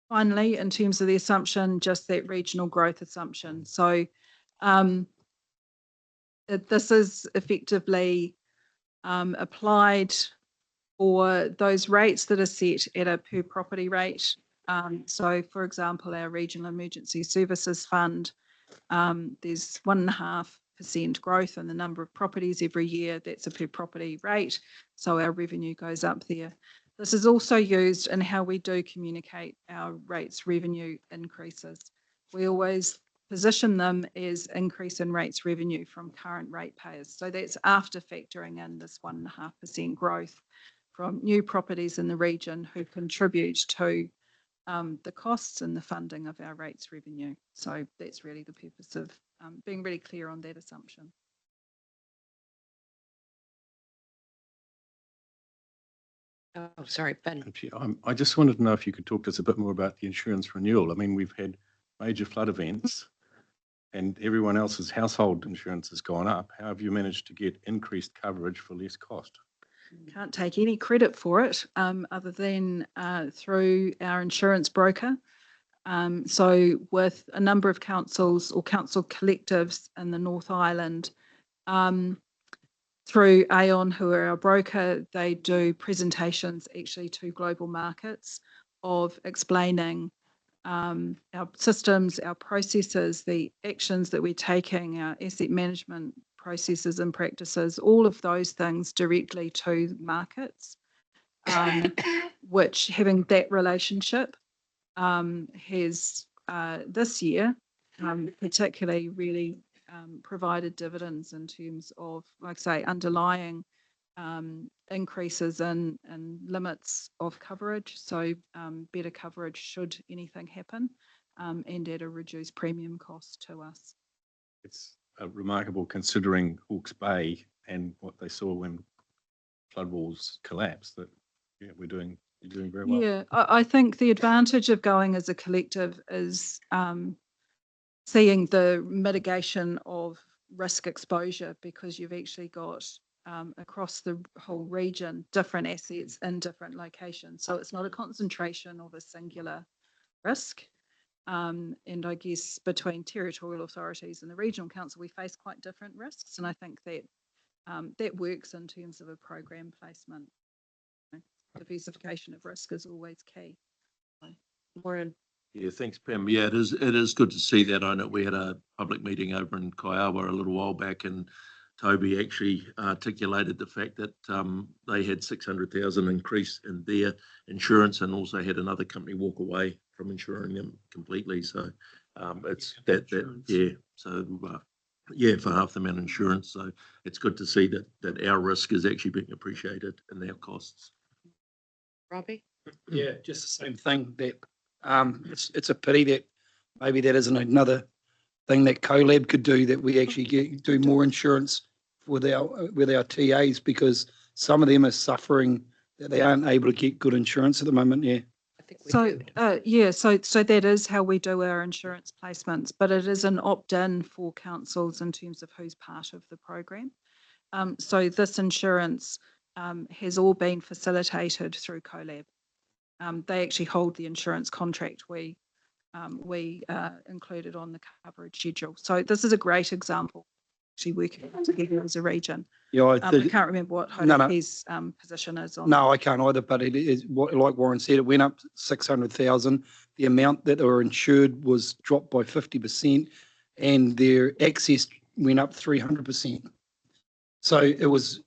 finally, in terms of the assumption, just that regional growth assumption. So this is effectively applied for those rates that are set at a per property rate. So for example, our Regional Emergency Services Fund, there's 1.5% growth in the number of properties every year. That's a per property rate. So our revenue goes up there. This is also used in how we do communicate our rates revenue increases. We always position them as increase in rates revenue from current ratepayers. So that's after factoring in this 1.5% growth from new properties in the region who contribute to the costs and the funding of our rates revenue. So that's really the purpose of being really clear on that assumption. Oh, sorry, Ben. I just wanted to know if you could talk to us a bit more about the insurance renewal. I mean, we've had major flood events and everyone else's household insurance has gone up. How have you managed to get increased coverage for less cost? Can't take any credit for it other than through our insurance broker. So with a number of councils or council collectives in the North Island, through Aon, who are our broker, they do presentations actually to global markets of explaining our systems, our processes, the actions that we're taking, our asset management processes and practices, all of those things directly to markets, which having that relationship has this year particularly really provided dividends in terms of, like I say, underlying increases in limits of coverage. So better coverage should anything happen and at a reduced premium cost to us. It's remarkable considering Hawke's Bay and what they saw when flood walls collapsed, that yeah, you're doing very well. Yeah, I think the advantage of going as a collective is seeing the mitigation of risk exposure, because you've actually got across the whole region different assets in different locations. So it's not a concentration of a singular risk. And I guess between territorial authorities and the regional council, we face quite different risks. And I think that that works in terms of a program placement. Diversification of risk is always key. Warren. Yeah, thanks, Pam. Yeah, it is good to see that. I know we had a public meeting over in Kaiawa a little while back, and Toby actually articulated the fact that they had 600,000 increase in their insurance, and also had another company walk away from insuring them completely. So it's yeah. So yeah, for half the amount of insurance. So it's good to see that our risk is actually being appreciated in our costs. Robbie? Yeah, just the same thing, that it's a pity that maybe that isn't another thing that CoLab could do, that we actually do more insurance with our TAs, because some of them are suffering that they aren't able to get good insurance at the moment. Yeah. I think we So do. yeah, so that is how we do our insurance placements, but it is an opt-in for councils in terms of who's part of the program. So this insurance has all been facilitated through CoLab. They actually hold the insurance contract we included on the coverage schedule. So this is a great example, actually working together as a region. Yeah, I can't remember what Hotaki's position is on. No, I can't either, but it is, like Warren said, it went up 600,000. The amount that were insured was dropped by 50%, and their access went up 300%. So it was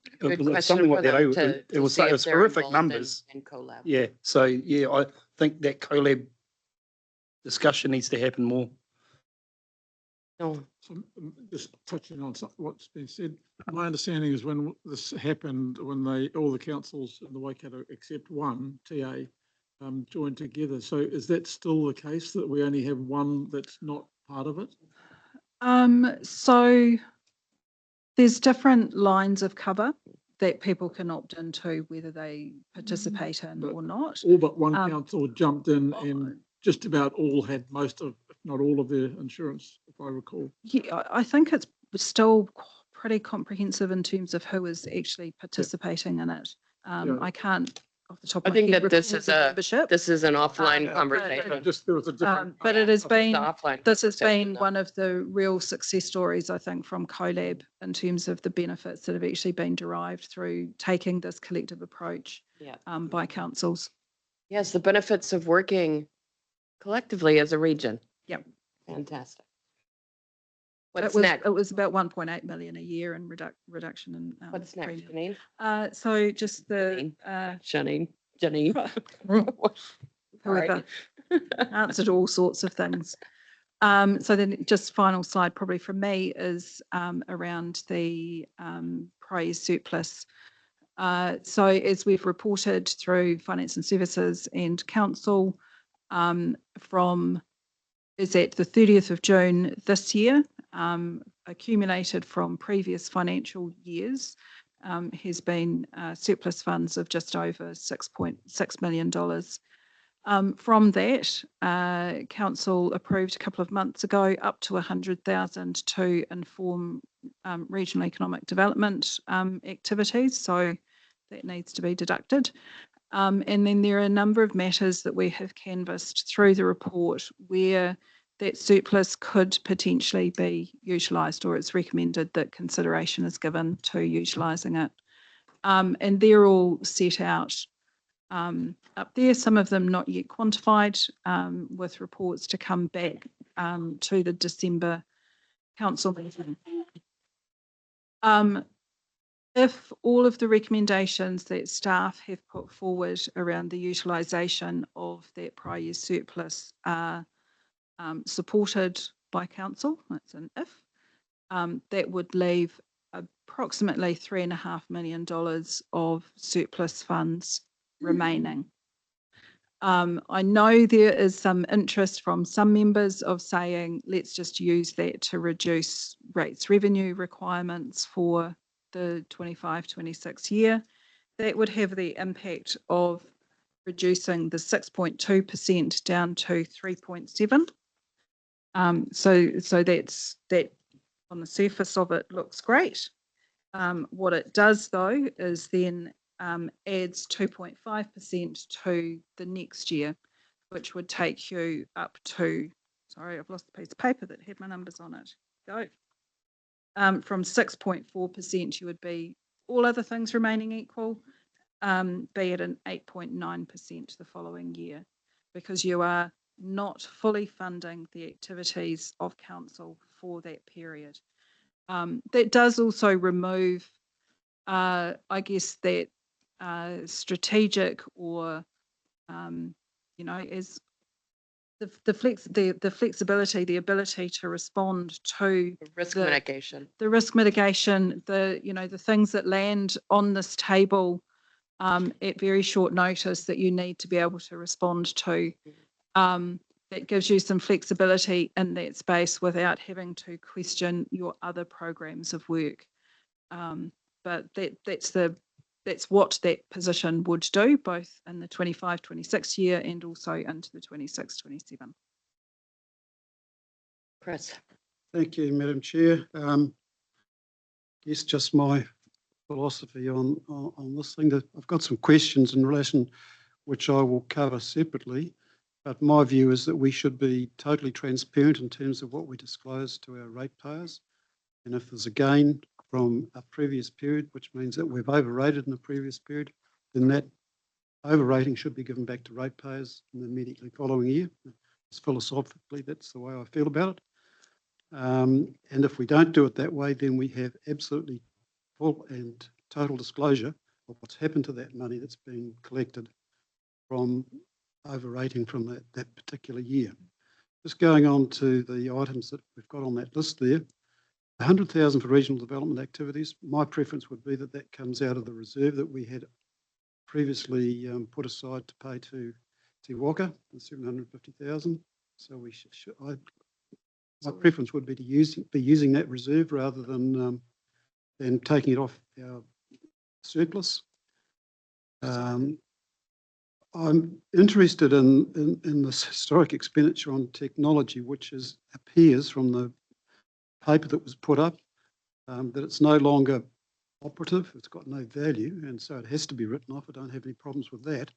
something like that. It was horrific numbers. In CoLab. Yeah. So yeah, I think that CoLab discussion needs to happen more. No. So just touching on what's been said, my understanding is when this happened, when all the councils in the Waikato except one TA joined together. So is that still the case, that we only have one that's not part of it? So there's different lines of cover that people can opt into, whether they participate in or not. All but one council jumped in and just about all had most of, if not all of their insurance, if I recall. Yeah, I think it's still pretty comprehensive in terms of who is actually participating in it. I can't off the top of my head. I think that this is an offline conversation. Just there was a different. But it has been, this has been though. one of the real success stories, I think, from CoLab in terms of the benefits that have actually been derived through taking this collective approach by councils. Yes, the benefits of working collectively as a region. Yep. Fantastic. What's It next? was about 1.8 million a year in reduction in What's next, premium. Janine? So just the Janine. whoever answered all sorts of things. So then just final slide probably from me is around the prior surplus. So as we've reported through Finance and Services and Council, is at the 30th of June this year, accumulated from previous financial years, has been surplus funds of just over $6.6 million. From that, Council approved a couple of months ago up to 100,000 to inform regional economic development activities. So that needs to be deducted. And then there are a number of matters that we have canvassed through the report where that surplus could potentially be utilised, or it's recommended that consideration is given to utilising it. And they're all set out up there, some of them not yet quantified, with reports to come back to the December council meeting. If all of the recommendations that staff have put forward around the utilisation of that prior year surplus are supported by council, that's an if, that would leave approximately $3.5 million of surplus funds remaining. I know there is some interest from some members of saying, let's just use that to reduce rates revenue requirements for the 25-26 year. That would have the impact of reducing the 6.2% down to 3.7. So that on the surface of it looks great. What it does though is then adds 2.5% to the next year, which would take you up to, sorry, I've lost the piece of paper that had my numbers on it. Go. From 6.4%, you would be, all other things remaining equal, be at an 8.9% the following year, because you are not fully funding the activities of council for that period. That does also remove, I guess, that strategic or, as the flexibility, the ability to respond to Risk mitigation. the risk mitigation, the things that land on this table at very short notice that you need to be able to respond to. That gives you some flexibility in that space without having to question your other programs of work. But that's what that position would do, both in the 25-26 year and also into the 26-27. Chris. Thank you, Madam Chair. Yes, just my philosophy on this thing. I've got some questions in relation, which I will cover separately. But my view is that we should be totally transparent in terms of what we disclose to our ratepayers. And if there's a gain from a previous period, which means that we've overrated in the previous period, then that overrating should be given back to ratepayers in the immediately following year. It's philosophically, that's the way I feel about it. And if we don't do it that way, then we have absolutely full and total disclosure of what's happened to that money that's been collected from overrating from that particular year. Just going on to the items that we've got on that list there, 100,000 for regional development activities. My preference would be that that comes out of the reserve that we had previously put aside to pay to Te Waka, the 750,000. So we my preference would be to be using that reserve rather than taking it off our surplus. I'm interested in this historic expenditure on technology, which appears from the paper that was put up, that it's no longer operative, it's got no value, and so it has to be written off. I don't have any problems with that.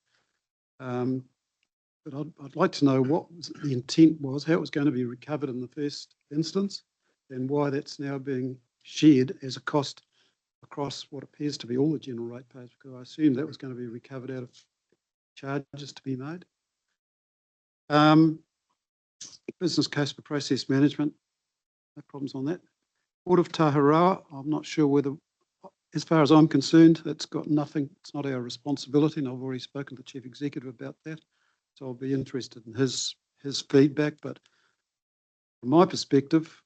But I'd like to know what the intent was, how it was going to be recovered in the first instance, and why that's now being shared as a cost across what appears to be all the general ratepayers, because I assume that was going to be recovered out of charges to be made. Business case for process management, no problems on that. Port of Taharoa, I'm not sure whether, as far as I'm concerned, it's got nothing, it's not our responsibility, and I've already spoken to the Chief Executive about that, so I'll be interested in his feedback. But from my perspective,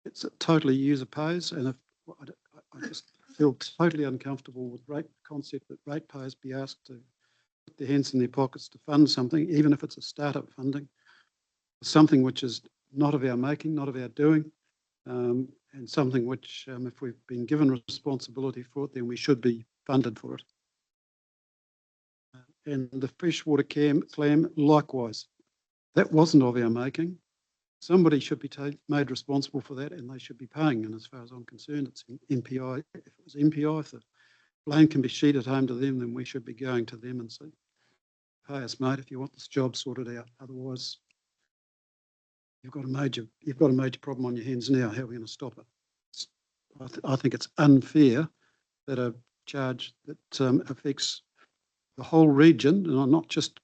it's a totally user pays, and I just feel totally uncomfortable with the concept that ratepayers be asked to put their hands in their pockets to fund something, even if it's a startup funding, something which is not of our making, not of our doing, and something which, if we've been given responsibility for it, then we should be funded for it. And the freshwater clam, likewise, that wasn't of our making. Somebody should be made responsible for that, and they should be paying. And as far as I'm concerned, it's MPI. If it was MPI, if the blame can be sheeted home to them, then we should be going to them and say, pay us, mate, if you want this job sorted out. Otherwise, you've got a major problem on your hands now. How are we going to stop it? I think it's unfair that a charge that affects the whole region, and not just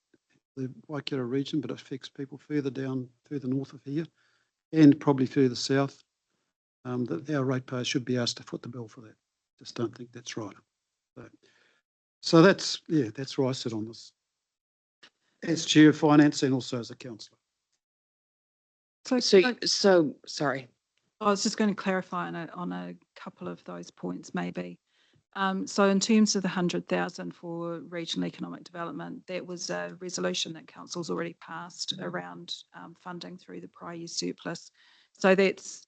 the Waikato region, but it affects people further down, further north of here, and probably further south, that our ratepayers should be asked to foot the bill for that. Just don't think that's right. So that's, yeah, that's where I sit on this, as Chair of Finance and also as a councillor. So sorry. I was just going to clarify on a couple of those points, maybe. So in terms of the 100,000 for regional economic development, that was a resolution that council's already passed around funding through the prior year surplus. So that's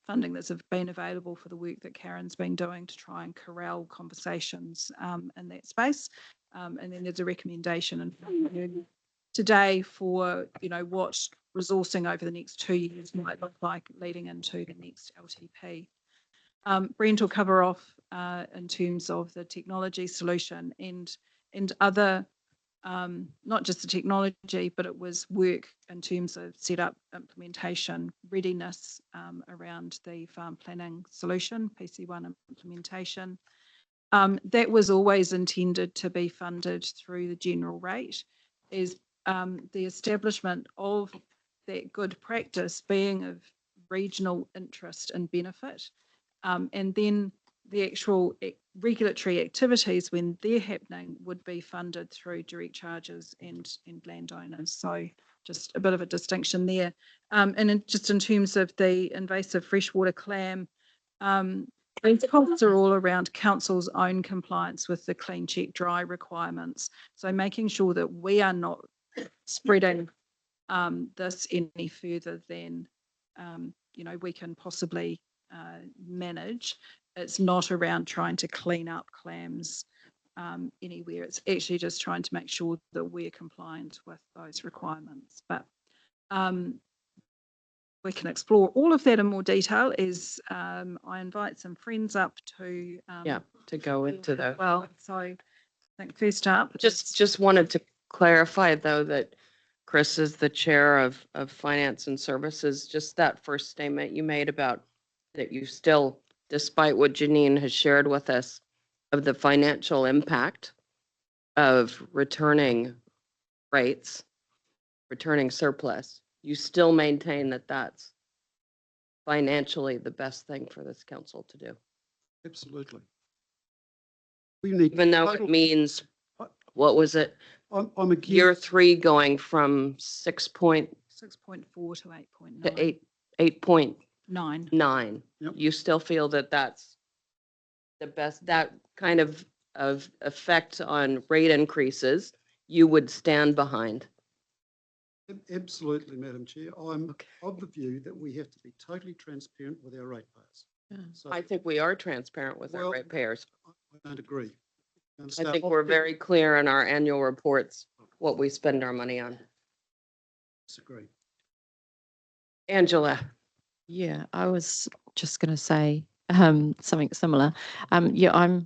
funding that's been available for the work that Karen's been doing to try and corral conversations in that space. And then there's a recommendation today for, you know, what resourcing over the next 2 years might look like leading into the next LTP. Brent will cover off in terms of the technology solution and other, not just the technology, but it was work in terms of setup, implementation, readiness around the farm planning solution, PC1 implementation. That was always intended to be funded through the general rate, is the establishment of that good practice being of regional interest and benefit. And then the actual regulatory activities, when they're happening, would be funded through direct charges and landowners. So just a bit of a distinction there. And just in terms of the invasive freshwater clam, these costs are all around council's own compliance with the Clean Check Dry requirements. So making sure that we are not spreading this any further than you know, we can possibly manage. It's not around trying to clean up clams anywhere. It's actually just trying to make sure that we're compliant with those requirements. But we can explore all of that in more detail as I invite some friends up to to go into the. Well, so I think first up, Just wanted to clarify though that Chris is the chair of finance and services. Just that first statement you made about that you still, despite what Janine has shared with us of the financial impact of returning rates, returning surplus, you still maintain that that's financially the best thing for this council to do. Absolutely. We need, even though it means, what was it? I'm against Year 3 going from 6.4 6.4 to 8.9. to 8.9. 9. Yep. You still feel that that's the best, that kind of effect on rate increases you would stand behind? Absolutely, Madam Chair. I'm of the view that we have to be totally transparent with our ratepayers. So I think we are transparent with our ratepayers. I don't agree. I think we're very clear in our annual reports what we spend our money on. Disagree. Angela. Yeah, I was just going to say something similar. Yeah,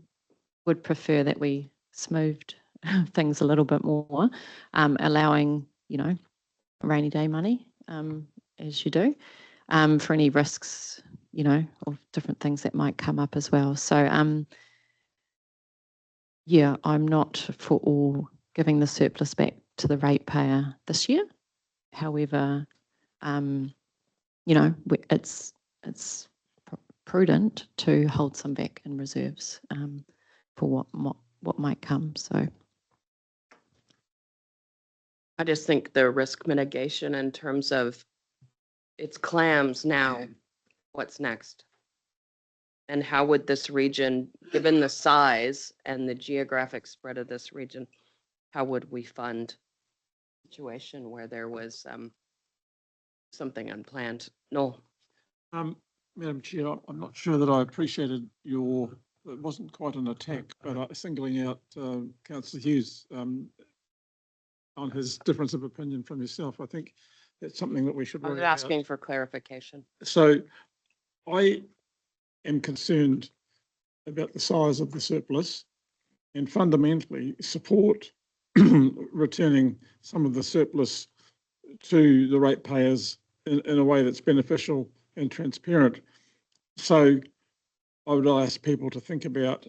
would prefer that we smoothed things a little bit more, allowing, you know, rainy day money, as you do, for any risks, you know, of different things that might come up as well. So, yeah, I'm not for all giving the surplus back to the ratepayer this year. However, you know, it's prudent to hold some back in reserves for what might come. So I just think the risk mitigation in terms of it's clams now, what's next? And how would this region, given the size and the geographic spread of this region, how would we fund a situation where there was something unplanned? No. Madam Chair, I'm not sure that I appreciated it wasn't quite an attack, but singling out Councillor Hughes on his difference of opinion from yourself. I think that's something that we should I worry was about. asking for clarification. So I am concerned about the size of the surplus and fundamentally support returning some of the surplus to the ratepayers in a way that's beneficial and transparent. So I would ask people to think about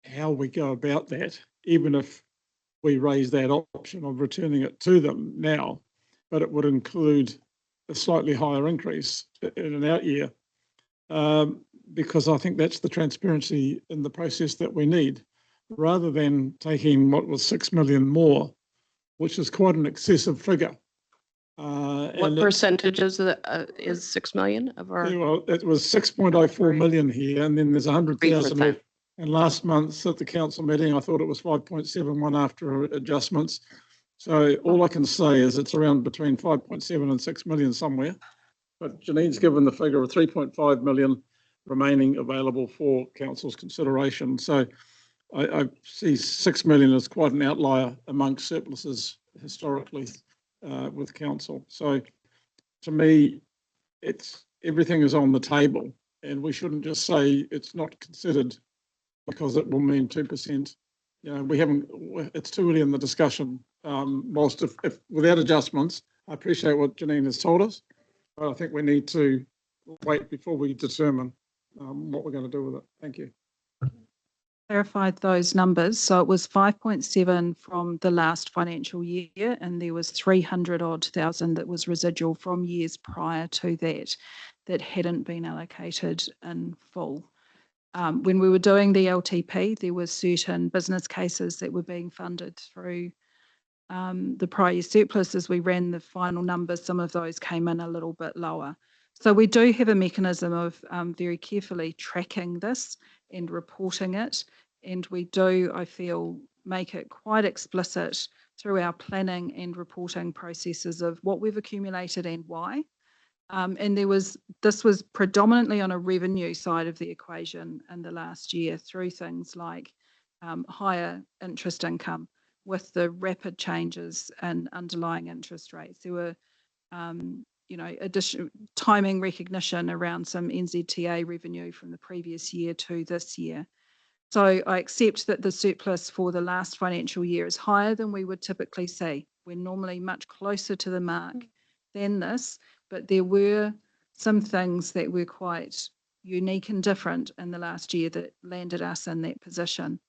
how we go about that even if we raise that option of returning it to them now, but it would include a slightly higher increase in an out year, because I think that's the transparency in the process that we need, rather than taking what was 6 million more, which is quite an excessive figure. What percentage is 6 million of our? Well, it was 6.04 million here, and then there's 100,000 left. And last month at the council meeting, I thought it was 5.71 after adjustments. So all I can say is it's around between 5.7 and 6 million somewhere. But Janine's given the figure of 3.5 million remaining available for council's consideration. So I see 6 million as quite an outlier amongst surpluses historically with council. So to me, everything is on the table, and we shouldn't just say it's not considered because it will mean 2%. You know, it's too early in the discussion. Whilst if without adjustments, I appreciate what Janine has told us, but I think we need to wait before we determine what we're going to do with it. Thank you. Clarified those numbers. So it was 5.7 from the last financial year, and there was 300 odd thousand that was residual from years prior to that hadn't been allocated in full. When we were doing the LTP, there were certain business cases that were being funded through the prior year surplus. As we ran the final numbers, some of those came in a little bit lower. So we do have a mechanism of very carefully tracking this and reporting it. And we do, I feel, make it quite explicit through our planning and reporting processes of what we've accumulated and why. And this was predominantly on a revenue side of the equation in the last year through things like higher interest income with the rapid changes in underlying interest rates. There were, additional timing recognition around some NZTA revenue from the previous year to this year. So I accept that the surplus for the last financial year is higher than we would typically see. We're normally much closer to the mark than this, but there were some things that were quite unique and different in the last year that landed us in that position.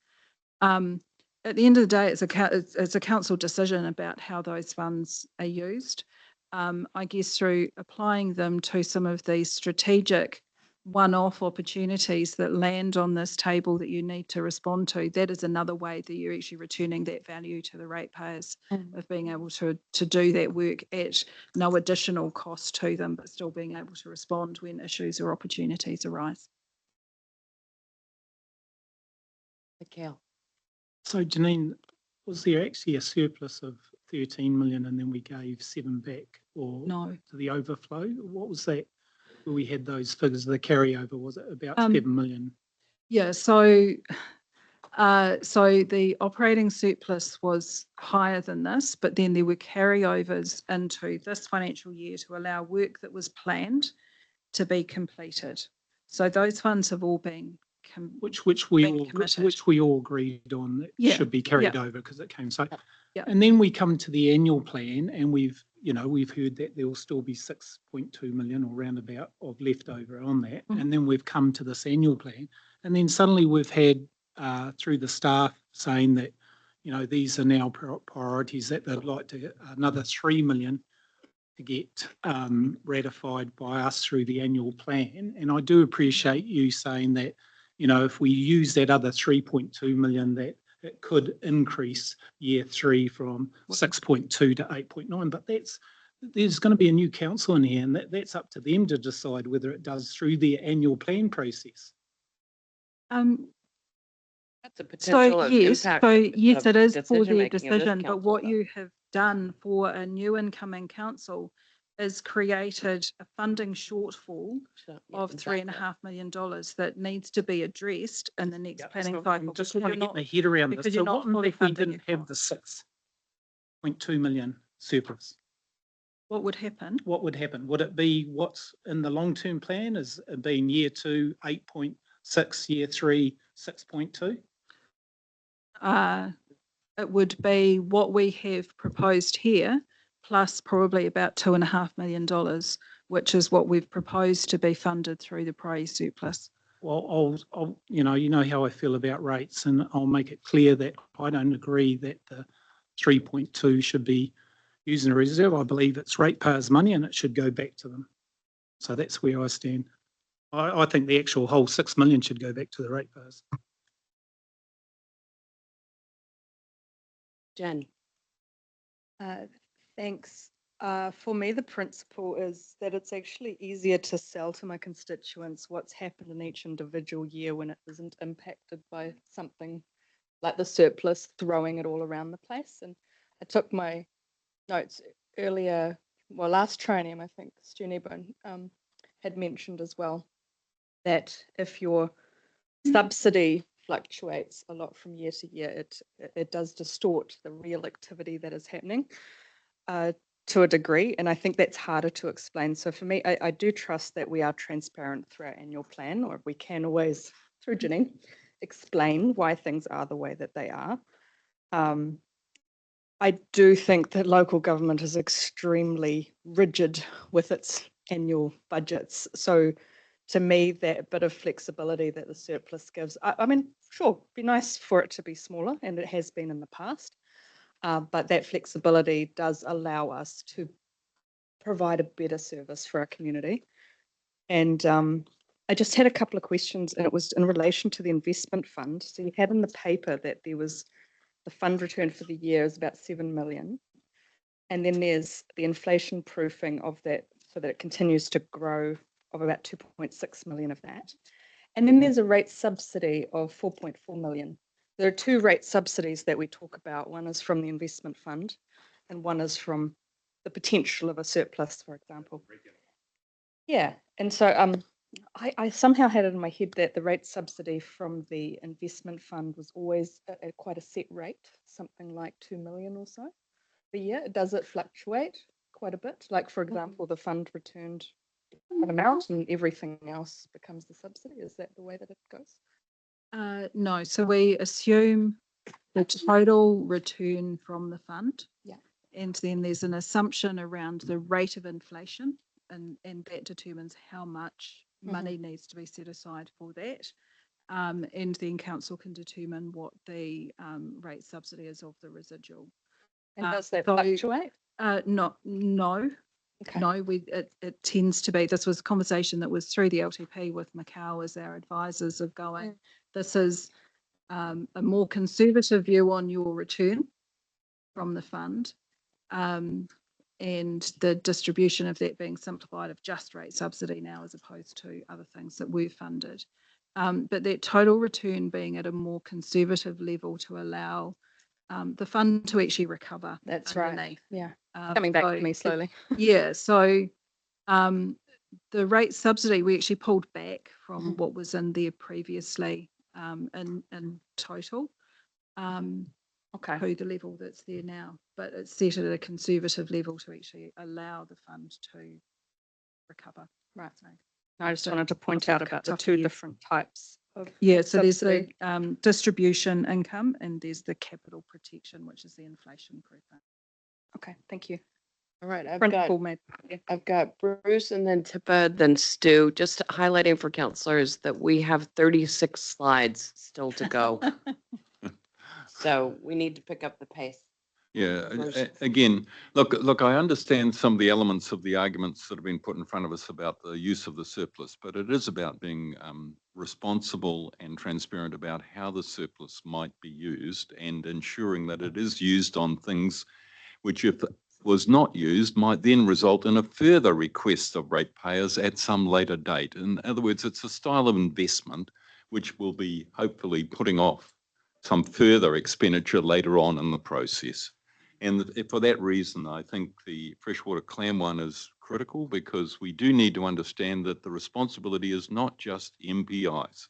At the end of the day, it's a council decision about how those funds are used. I guess through applying them to some of these strategic one-off opportunities that land on this table that you need to respond to, that is another way that you're actually returning that value to the ratepayers of being able to do that work at no additional cost to them, but still being able to respond when issues or opportunities arise. Mikhail. So Janine, was there actually a surplus of 13 million and then we gave 7 back, or no, to the overflow? What was that? Where we had those figures, the carryover, was it about 7 million? Yeah, so the operating surplus was higher than this, but then there were carryovers into this financial year to allow work that was planned to be completed. So those funds have all been which we all agreed on should be carried over because it came so. Yeah. And then we come to the annual plan, and we've heard that there will still be 6.2 million or roundabout of leftover on that. And then we've come to this annual plan, and then suddenly we've had through the staff saying that, these are now priorities that they'd like to get another 3 million to get ratified by us through the annual plan. And I do appreciate you saying that, if we use that other 3.2 million, that it could increase year 3 from 6.2 to 8.9, but there's going to be a new council in here, and that's up to them to decide whether it does through the annual plan process. That's a potential impact. Yes, it is for their decision, but what you have done for a new incoming council is created a funding shortfall of $3.5 million that needs to be addressed in the next planning cycle. Just want to get my head around this. So what if we didn't have the 6.2 million surplus? What would happen? What would happen? Would it be what's in the long-term plan as being year 2, 8.6, year 3, 6.2? It would be what we have proposed here, plus probably about $2.5 million, which is what we've proposed to be funded through the prior surplus. well, you know how I feel about rates, and I'll make it clear that I don't agree that the 3.2 should be used in a reserve. I believe it's ratepayers' money and it should go back to them. So that's where I stand. I think the actual whole 6 million should go back to the ratepayers. Jen. Thanks. For me, the principle is that it's actually easier to sell to my constituents what's happened in each individual year when it isn't impacted by something like the surplus throwing it all around the place. And I took my notes earlier, well, last training, I think Stu Nebone had mentioned as well, that if your subsidy fluctuates a lot from year to year, it does distort the real activity that is happening to a degree, and I think that's harder to explain. So for me, I do trust that we are transparent through our annual plan, or we can always, through Janine, explain why things are the way that they are. I do think that local government is extremely rigid with its annual budgets. So to me, that bit of flexibility that the surplus gives, I mean, sure, it'd be nice for it to be smaller, and it has been in the past. But that flexibility does allow us to provide a better service for our community. And I just had a couple of questions, and it was in relation to the investment fund. So you had in the paper that there was the fund return for the year is about 7 million. And then there's the inflation proofing of that so that it continues to grow of about 2.6 million of that. And then there's a rate subsidy of 4.4 million. There are two rate subsidies that we talk about. One is from the investment fund and one is from the potential of a surplus, for example. Yeah, and so I somehow had it in my head that the rate subsidy from the investment fund was always at quite a set rate, something like 2 million or so a year. Does it fluctuate quite a bit? Like, for example, the fund returned an amount and everything else becomes the subsidy. Is that the way that it goes? No, so we assume the total return from the fund. Yeah. And then there's an assumption around the rate of inflation, and that determines how much money needs to be set aside for that. And then council can determine what the rate subsidy is of the residual. And does that fluctuate? No. Okay. No, it tends to be, this was a conversation that was through the LTP with Macau as our advisors of going, this is a more conservative view on your return from the fund, and the distribution of that being simplified of just rate subsidy now as opposed to other things that were funded. But that total return being at a more conservative level to allow the fund to actually recover. That's underneath. right. Yeah. Coming back to me slowly. Yeah. So the rate subsidy, we actually pulled back from what was in there previously in total to the level that's there now. But it's set at a conservative level to actually allow the fund to recover. Right. So I just wanted to point out about the two different types of so there's the distribution income and there's the capital protection, which is the inflation proofing. Okay, thank you. All right, I've got Bruce and then Tippa, then Stu, just highlighting for councillors that we have 36 slides still to go. So we need to pick up the pace. Yeah, again, look, I understand some of the elements of the arguments that have been put in front of us about the use of the surplus, but it is about being responsible and transparent about how the surplus might be used and ensuring that it is used on things which, if was not used, might then result in a further request of ratepayers at some later date. In other words, it's a style of investment which will be hopefully putting off some further expenditure later on in the process. And for that reason, I think the freshwater clam one is critical because we do need to understand that the responsibility is not just MPIs.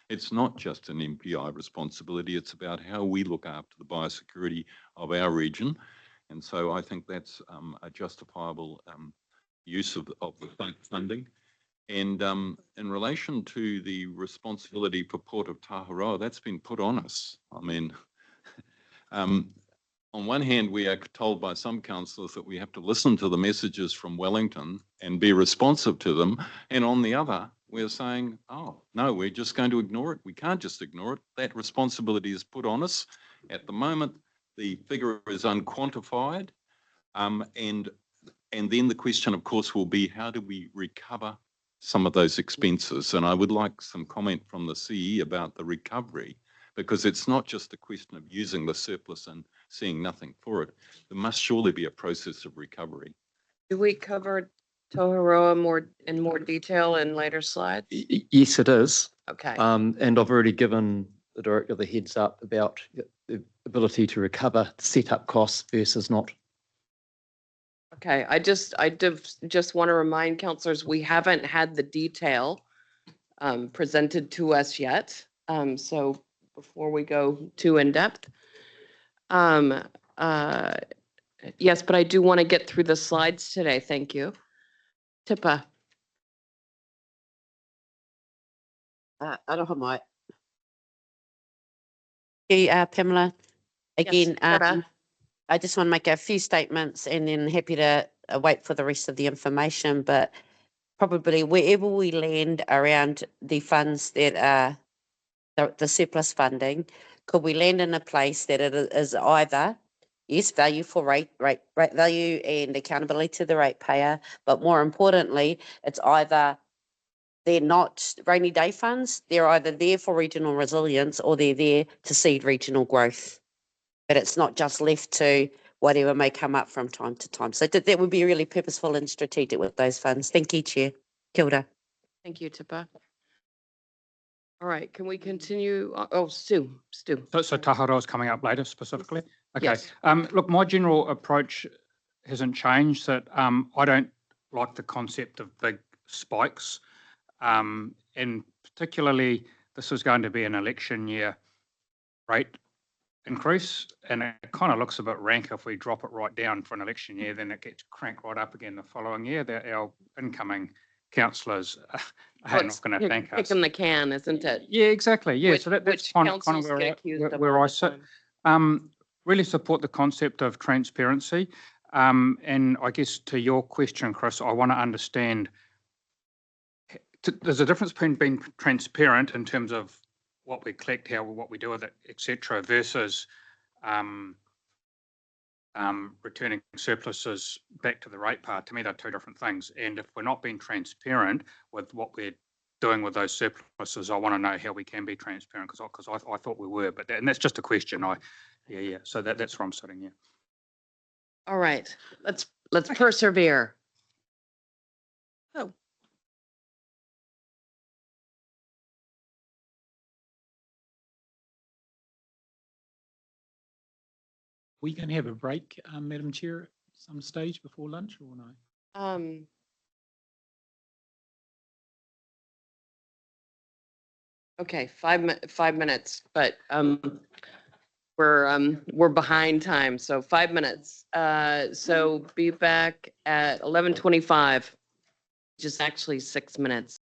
It's not just an MPI responsibility. It's about how we look after the biosecurity of our region. And so I think that's a justifiable use of the funding. And in relation to the responsibility for Port of Taharoa, that's been put on us. I mean, on one hand, we are told by some councillors that we have to listen to the messages from Wellington and be responsive to them. And on the other, we're saying, oh, no, we're just going to ignore it. We can't just ignore it. That responsibility is put on us. At the moment, the figure is unquantified. And then the question, of course, will be how do we recover some of those expenses? And I would like some comment from the CE about the recovery, because it's not just a question of using the surplus and seeing nothing for it. There must surely be a process of recovery. Do we cover Toharoa in more detail in later slides? Yes, it is. Okay. And I've already given the director the heads up about the ability to recover setup costs versus not. Okay, I just want to remind councillors, we haven't had the detail presented to us yet. So before we go too in depth. Yes, but I do want to get through the slides today. Thank you. Tipa. Aroha mai. Hey, Pamela, again, Tipa. I just want to make a few statements and then happy to wait for the rest of the information, but probably wherever we land around the funds that are the surplus funding, could we land in a place that it is either, yes, value for rate value and accountability to the ratepayer, but more importantly, it's either they're not rainy day funds, they're either there for regional resilience or they're there to seed regional growth. But it's not just left to whatever may come up from time to time. So that would be really purposeful and strategic with those funds. Thank you, Chair. Kia ora. Thank you, Tipa. All right, can we continue? Oh, Stu. So Taharoa is coming up later specifically? Okay. Yes. Look, my general approach hasn't changed, that I don't like the concept of big spikes. And particularly, this is going to be an election year rate increase, and it kind of looks a bit rank if we drop it right down for an election year, then it gets cranked right up again the following year. That our incoming councillors are not going to thank us. Kicking the can, isn't it? Yeah, exactly. Yeah, Which- so that's which kind of councils get accused of where all I the sit. time. Really support the concept of transparency. And I guess to your question, Chris, I want to understand, there's a difference between being transparent in terms of what we collect, what we do with it, etc., versus returning surpluses back to the ratepayer. To me, they're two different things. And if we're not being transparent with what we're doing with those surpluses, I want to know how we can be transparent, because I thought we were, but and that's just a question. Yeah. So that's where I'm sitting here. All right, let's persevere. Oh. We can have a break, Madam Chair, at some stage before lunch or no? Okay, 5 minutes, but we're behind time, so 5 minutes. So be back at 11:25, which is actually 6 minutes.